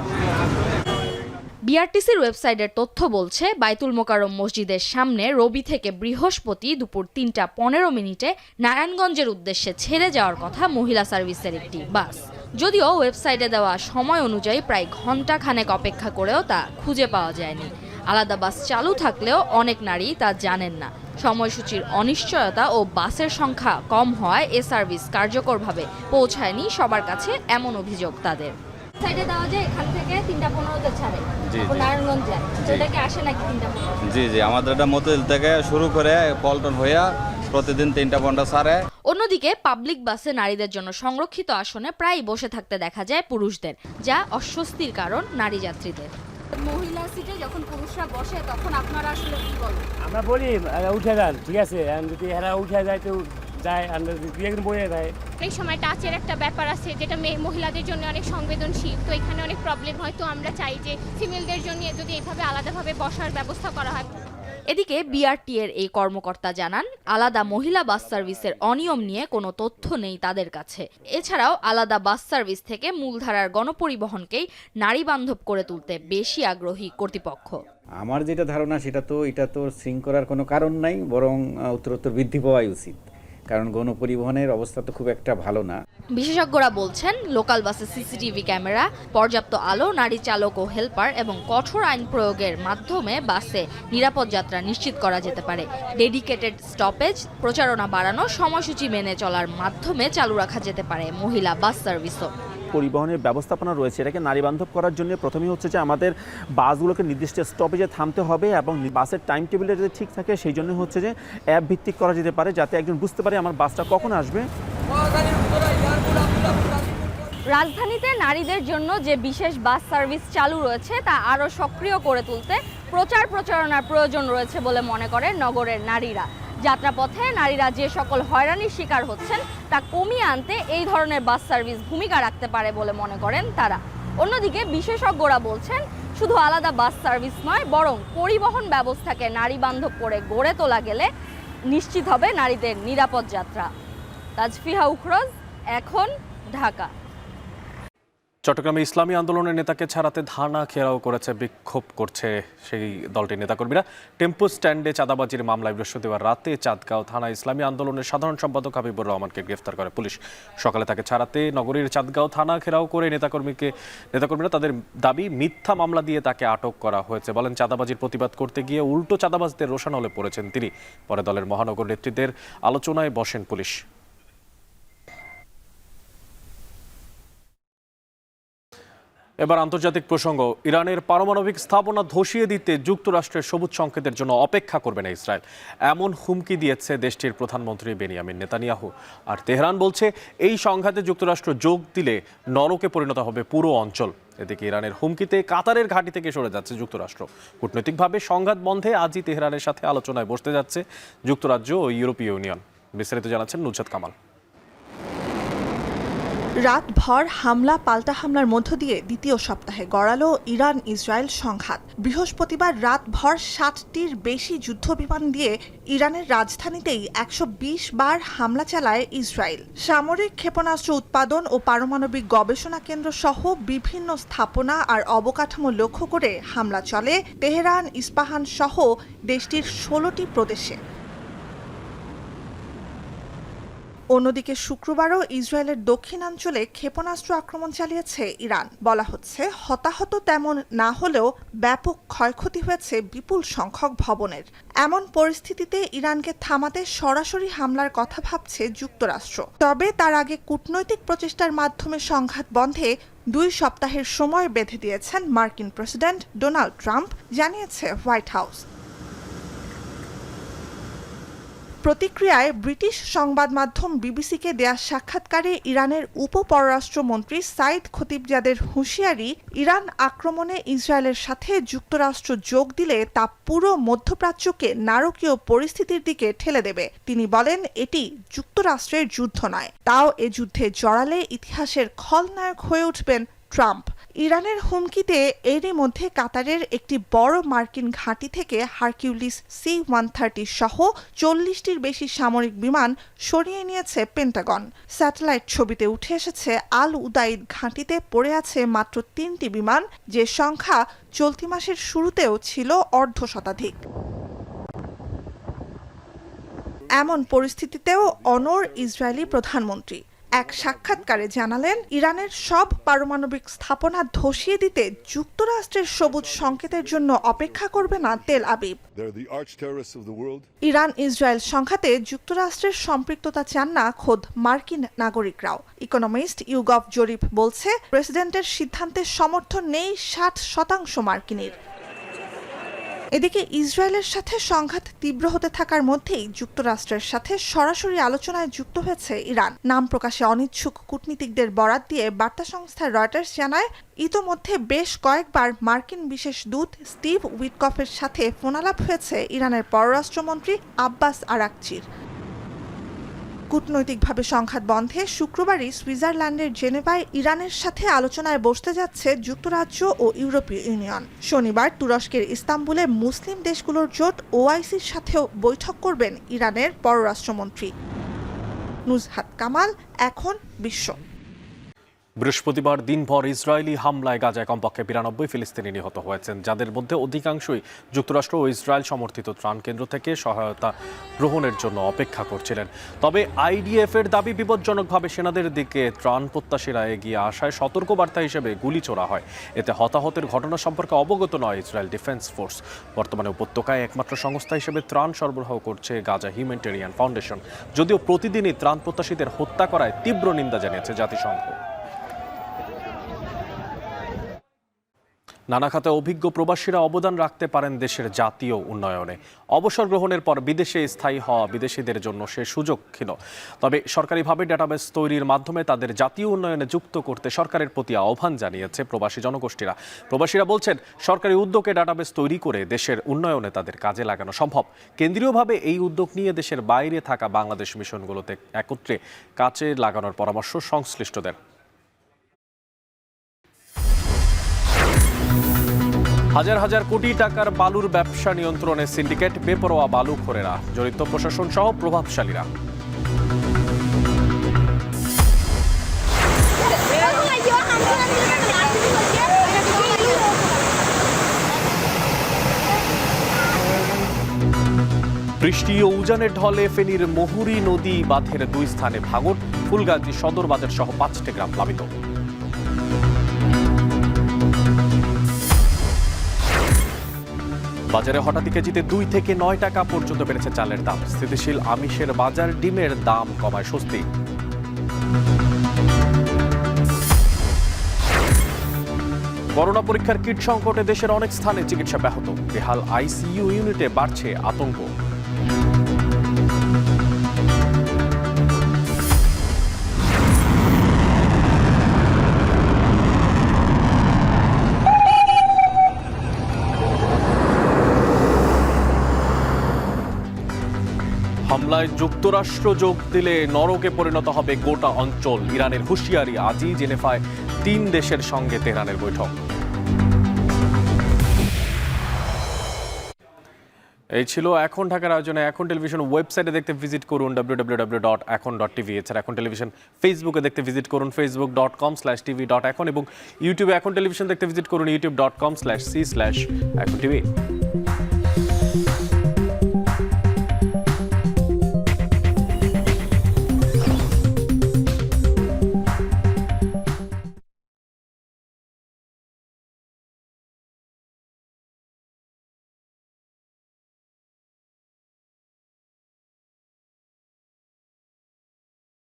বিআরটিসির ওয়েবসাইটের তথ্য বলছে, বাইতুল মোকাররম মসজিদের সামনে রবি থেকে বৃহস্পতি দুপুর 3:15 নারায়ণগঞ্জের উদ্দেশ্যে ছেড়ে যাওয়ার কথা মহিলা সার্ভিসের একটি বাস। যদিও ওয়েবসাইটে দেওয়া সময় অনুযায়ী প্রায় ঘন্টা খানেক অপেক্ষা করেও তা খুঁজে পাওয়া যায়নি। আলাদা বাস চালু থাকলেও অনেক নারী তা জানেন না। সময়সূচির অনিশ্চয়তা ও বাসের সংখ্যা কম হওয়ায় এ সার্ভিস কার্যকরভাবে পৌঁছায়নি সবার কাছে, এমন অভিযোগ তাদের। সাইডে দেওয়া যায় এখান থেকে 3:15 ছাড়ে নারায়ণগঞ্জ যায়, সেটা কি আসে নাকি 3:15? জি, আমাদের এটা মতিল থেকে শুরু করে পল্টন হইয়া প্রতিদিন 3:15 ছাড়ে। অন্যদিকে পাবলিক বাসে নারীদের জন্য সংরক্ষিত আসনে প্রায় বসে থাকতে দেখা যায় পুরুষদের, যা অস্বস্তির কারণ নারী যাত্রীদের। মহিলা সিটে যখন পুরুষরা বসে তখন আপনারা আসলে কি বলেন? আমরা বলি উঠে যান, ঠিক আছে, যদি এরা উঠে যায় তো যায়, আমরা বয়ে যায়। অনেক সময় টাচের একটা ব্যাপার আছে যেটা মহিলাদের জন্য অনেক সংবেদনশীল, তো এখানে অনেক প্রবলেম হয়। তো আমরা চাই যে ফিমেলদের জন্য যদি এইভাবে আলাদাভাবে বসার ব্যবস্থা করা হয়। এদিকে বিআরটি এর এই কর্মকর্তা জানান, আলাদা মহিলা বাস সার্ভিসের অনিয়ম নিয়ে কোনো তথ্য নেই তাদের কাছে। এছাড়াও আলাদা বাস সার্ভিস থেকে মূলধারার গণপরিবহনকেই নারী বান্ধব করে তুলতে বেশি আগ্রহী কর্তৃপক্ষ। আমার যেটা ধারণা এটা তো শৃঙ্খলার কোনো কারণ নাই, বরং উত্তরোত্তর বৃদ্ধি পাওয়াই উচিত, কারণ গণপরিবহনের অবস্থা তো খুব একটা ভালো না। বিশেষজ্ঞরা বলছেন, লোকাল বাসে সিসিটিভি ক্যামেরা, পর্যাপ্ত আলো, নারী চালক ও হেল্পার এবং কঠোর আইন প্রয়োগের মাধ্যমে বাসে নিরাপদ যাত্রা নিশ্চিত করা যেতে পারে। ডেডিকেটেড স্টপেজ, প্রচারণা বাড়ানো, সময়সূচি মেনে চলার মাধ্যমে চালু রাখা যেতে পারে মহিলা বাস সার্ভিসও। পরিবহনের ব্যবস্থাপনা রয়েছে, এটাকে নারী বান্ধব করার জন্য প্রথমেই হচ্ছে যে আমাদের বাসগুলোকে নির্দিষ্ট স্টপেজে থামতে হবে এবং বাসের টাইম টেবিলটা যদি ঠিক থাকে সেই জন্য হচ্ছে যে অ্যাপ ভিত্তিক করা যেতে পারে, যাতে একজন বুঝতে পারে আমার বাসটা কখন আসবে। রাজধানীতে নারীদের জন্য যে বিশেষ বাস সার্ভিস চালু রয়েছে তা আরও সক্রিয় করে তুলতে প্রচারণার প্রয়োজন রয়েছে বলে মনে করেন নগরের নারীরা। যাত্রাপথে নারীরা যে সকল হয়রানির শিকার হচ্ছেন তা কমিয়ে আনতে এই ধরনের বাস সার্ভিস ভূমিকা রাখতে পারে বলে মনে করেন তারা। অন্যদিকে বিশেষজ্ঞরা বলছেন, শুধু আলাদা বাস সার্ভিস নয়, বরং পরিবহন ব্যবস্থাকে নারী বান্ধব করে গড়ে তোলা গেলে নিশ্চিত হবে নারীদের নিরাপদ যাত্রা। তাজফিহা উখরোজ, এখন, ঢাকা। চট্টগ্রামে ইসলামী আন্দোলনের নেতাকে ছাড়াতে ধারণা ঘেরাও করেছে, বিক্ষোভ করছে সেই দলটির নেতাকর্মীরা। টেম্পো স্ট্যান্ডে চাঁদাবাজির মামলায় বৃহস্পতিবার রাতে চাঁদগাঁও থানা ইসলামী আন্দোলনের সাধারণ সম্পাদক হাবিবুর রহমানকে গ্রেফতার করে পুলিশ। সকালে তাকে ছাড়াতে নগরীর চাঁদগাঁও থানা ঘেরাও করে নেতাকর্মীরা তাদের দাবি মিথ্যা মামলা দিয়ে তাকে আটক করা হয়েছে। বলেন, চাঁদাবাজির প্রতিবাদ করতে গিয়ে উল্টো চাঁদাবাজদের রোষানলে পড়েছেন তিনি। পরে দলের মহানগর নেতৃত্বের আলোচনায় বসেন পুলিশ। এবার আন্তর্জাতিক প্রসঙ্গ। ইরানের পারমাণবিক স্থাপনা ধসিয়ে দিতে যুক্তরাষ্ট্রের সবুজ সংকেতের জন্য অপেক্ষা করবে না ইসরায়েল, এমন হুমকি দিয়েছে দেশটির প্রধানমন্ত্রী বেনিয়ামিন নেতানিয়াহু। আর তেহরান বলছে, এই সংঘাতে যুক্তরাষ্ট্র যোগ দিলে নরকে পরিণত হবে পুরো অঞ্চল। এদিকে ইরানের হুমকিতে কাতারের ঘাঁটি থেকে সরে যাচ্ছে যুক্তরাষ্ট্র। কূটনৈতিকভাবে সংঘাত বন্ধে আজই তেহরানের সাথে আলোচনায় বসতে যাচ্ছে যুক্তরাজ্য ও ইউরোপীয় ইউনিয়ন। বিস্তারিত জানাচ্ছেন নুসরাত কামাল। রাতভর হামলা পাল্টা হামলার মধ্য দিয়ে দ্বিতীয় সপ্তাহে গড়ালো ইরান ইসরায়েল সংঘাত। বৃহস্পতিবার রাতভর 60টির বেশি যুদ্ধবিমান দিয়ে ইরানের রাজধানীতেই 120 বার হামলা চালায় ইসরায়েল। সামরিক ক্ষেপণাস্ত্র উৎপাদন ও পারমাণবিক গবেষণা কেন্দ্র সহ বিভিন্ন স্থাপনা আর অবকাঠামো লক্ষ্য করে হামলা চলে তেহরান, ইস্পাহান সহ দেশটির 16টি প্রদেশে। অন্যদিকে শুক্রবারও ইসরায়েলের দক্ষিণাঞ্চলে ক্ষেপণাস্ত্র আক্রমণ চালিয়েছে ইরান। বলা হচ্ছে হতাহত তেমন না হলেও ব্যাপক ক্ষয়ক্ষতি হয়েছে বিপুল সংখ্যক ভবনের। এমন পরিস্থিতিতে ইরানকে থামাতে সরাসরি হামলার কথা ভাবছে যুক্তরাষ্ট্র। তবে তার আগে কূটনৈতিক প্রচেষ্টার মাধ্যমে সংঘাত বন্ধে 2 সপ্তাহের সময় বেঁধে দিয়েছেন মার্কিন প্রেসিডেন্ট ডোনাল্ড ট্রাম্প, জানিয়েছে হোয়াইট হাউস। প্রতিক্রিয়ায় ব্রিটিশ সংবাদ মাধ্যম বিবিসিকে দেয়া সাক্ষাৎকারে ইরানের উপপররাষ্ট্রমন্ত্রী সাইদ খতিবজাদের হুঁশিয়ারি, ইরান আক্রমণে ইসরায়েলের সাথে যুক্তরাষ্ট্র যোগ দিলে তা পুরো মধ্যপ্রাচ্যকে নারকীয় পরিস্থিতির দিকে ঠেলে দেবে। তিনি বলেন, এটি যুক্তরাষ্ট্রের যুদ্ধ নয়, তাও এ যুদ্ধে জড়ালে ইতিহাসের খলনায়ক হয়ে উঠবেন ট্রাম্প। ইরানের হুমকিতে এরই মধ্যে কাতারের একটি বড় মার্কিন ঘাঁটি থেকে হারকিউলিস C-130 সহ 40টির বেশি সামরিক বিমান সরিয়ে নিয়েছে পেন্টাগন। স্যাটেলাইট ছবিতে উঠে এসেছে আল উদাইদ ঘাঁটিতে পড়ে আছে মাত্র 3টি বিমান, যে সংখ্যা চলতি মাসের শুরুতেও ছিল অর্ধশতাধিক। এমন পরিস্থিতিতেও অনড় ইসরায়েলি প্রধানমন্ত্রী এক সাক্ষাৎকারে জানালেন, ইরানের সব পারমাণবিক স্থাপনা ধসিয়ে দিতে যুক্তরাষ্ট্রের সবুজ সংকেতের জন্য অপেক্ষা করবে না তেল আবিব। ইরান ইসরায়েল সংঘাতে যুক্তরাষ্ট্রের সম্পৃক্ততা চান না খোদ মার্কিন নাগরিকরাও। ইকোনমিস্ট ইউগভ জরিপ বলছে, প্রেসিডেন্টের সিদ্ধান্তের সমর্থন নেই 60% মার্কিনীর। এদিকে ইসরায়েলের সাথে সংঘাত তীব্র হতে থাকার মধ্যেই যুক্তরাষ্ট্রের সাথে সরাসরি আলোচনায় যুক্ত হয়েছে ইরান। নাম প্রকাশে অনিচ্ছুক কূটনীতিকদের বরাত দিয়ে বার্তা সংস্থা রয়টার্স জানায়, ইতোমধ্যে বেশ কয়েকবার মার্কিন বিশেষ দূত স্টিভ উইটকফের সাথে ফোনালাপ হয়েছে ইরানের পররাষ্ট্রমন্ত্রী আব্বাস আরাকচির। কূটনৈতিকভাবে সংঘাত বন্ধে শুক্রবারই সুইজারল্যান্ডের জেনেভায় ইরানের সাথে আলোচনায় বসতে যাচ্ছে যুক্তরাজ্য ও ইউরোপীয় ইউনিয়ন। শনিবার তুরস্কের ইস্তাম্বুলে মুসলিম দেশগুলোর জোট OICর সাথেও বৈঠক করবেন ইরানের পররাষ্ট্রমন্ত্রী। নুজহাত কামাল, এখন বিশ্ব। বৃহস্পতিবার দিনভর ইসরায়েলি হামলায় গাজায় কমপক্ষে 92 ফিলিস্তিনি নিহত হয়েছেন, যাদের মধ্যে অধিকাংশই যুক্তরাষ্ট্র ও ইসরায়েল সমর্থিত ত্রাণ কেন্দ্র থেকে সহায়তা গ্রহণের জন্য অপেক্ষা করছিলেন। তবে IDF এর দাবি, বিপজ্জনকভাবে সেনাদের দিকে ত্রাণ প্রত্যাশীরা এগিয়ে আসায় সতর্কবার্তা হিসেবে গুলি ছোড়া হয়। এতে হতাহতের ঘটনা সম্পর্কে অবগত নয় ইসরায়েল ডিফেন্স ফোর্স। বর্তমানে উপত্যকায় একমাত্র সংস্থা হিসেবে ত্রাণ সরবরাহ করছে গাজা হিউম্যানিটেরিয়ান ফাউন্ডেশন, যদিও প্রতিদিনই ত্রাণ প্রত্যাশীদের হত্যা করায় তীব্র নিন্দা জানিয়েছে জাতিসংঘ। নানা খাতে অভিজ্ঞ প্রবাসীরা অবদান রাখতে পারেন দেশের জাতীয় উন্নয়নে। অবসর গ্রহণের পর বিদেশে স্থায়ী হওয়া বিদেশিদের জন্য সে সুযোগ ছিল। তবে সরকারিভাবে ডেটাবেস তৈরির মাধ্যমে তাদের জাতীয় উন্নয়নে যুক্ত করতে সরকারের প্রতি আহ্বান জানিয়েছে প্রবাসী জনগোষ্ঠীরা। প্রবাসীরা বলছেন, সরকারি উদ্যোগে ডেটাবেস তৈরি করে দেশের উন্নয়নে তাদের কাজে লাগানো সম্ভব। কেন্দ্রীয়ভাবে এই উদ্যোগ নিয়ে দেশের বাইরে থাকা বাংলাদেশ মিশনগুলোতে একত্রে কাজে লাগানোর পরামর্শ সংশ্লিষ্টদের। হাজার হাজার কোটি টাকার বালুর ব্যবসা নিয়ন্ত্রণে সিন্ডিকেট, বেপরোয়া বালুখোরেরা, জড়িত প্রশাসন সহ প্রভাবশালীরা। বৃষ্টি ও উজানের ঢলে ফেনীর মহুরী নদী বাঁধের 2 স্থানে ভাঙন, ফুলগাজী সদর বাজার সহ 5টি গ্রাম প্লাবিত। বাজারে হঠাৎ কেজিতে 2 থেকে 9 টাকা পর্যন্ত বেড়েছে চালের দাম। স্থিতিশীল আমিষের বাজার, ডিমের দাম কমায় স্বস্তি। করোনা পরীক্ষার কিট সংকটে দেশের অনেক স্থানে চিকিৎসা ব্যাহত। বেহাল ICU ইউনিটে বাড়ছে আতঙ্ক। হামলায় হামলায় যুক্তরাষ্ট্র যোগ দিলে নরকে পরিণত হবে গোটা অঞ্চল। ইরানের হুঁশিয়ারি, আজই জেনেভায় 3 দেশের সঙ্গে তেহরানের বৈঠক। এই ছিল এখন ঢাকার আয়োজনে। এখন টেলিভিশন ওয়েবসাইটে দেখতে ভিজিট করুন www.ekon.tv। এছাড়া এখন টেলিভিশন ফেসবুকে দেখতে ভিজিট করুন facebook.com/tv.ekon এবং ইউটিউবে এখন টেলিভিশন দেখতে ভিজিট করুন youtube.com/c/ekontv।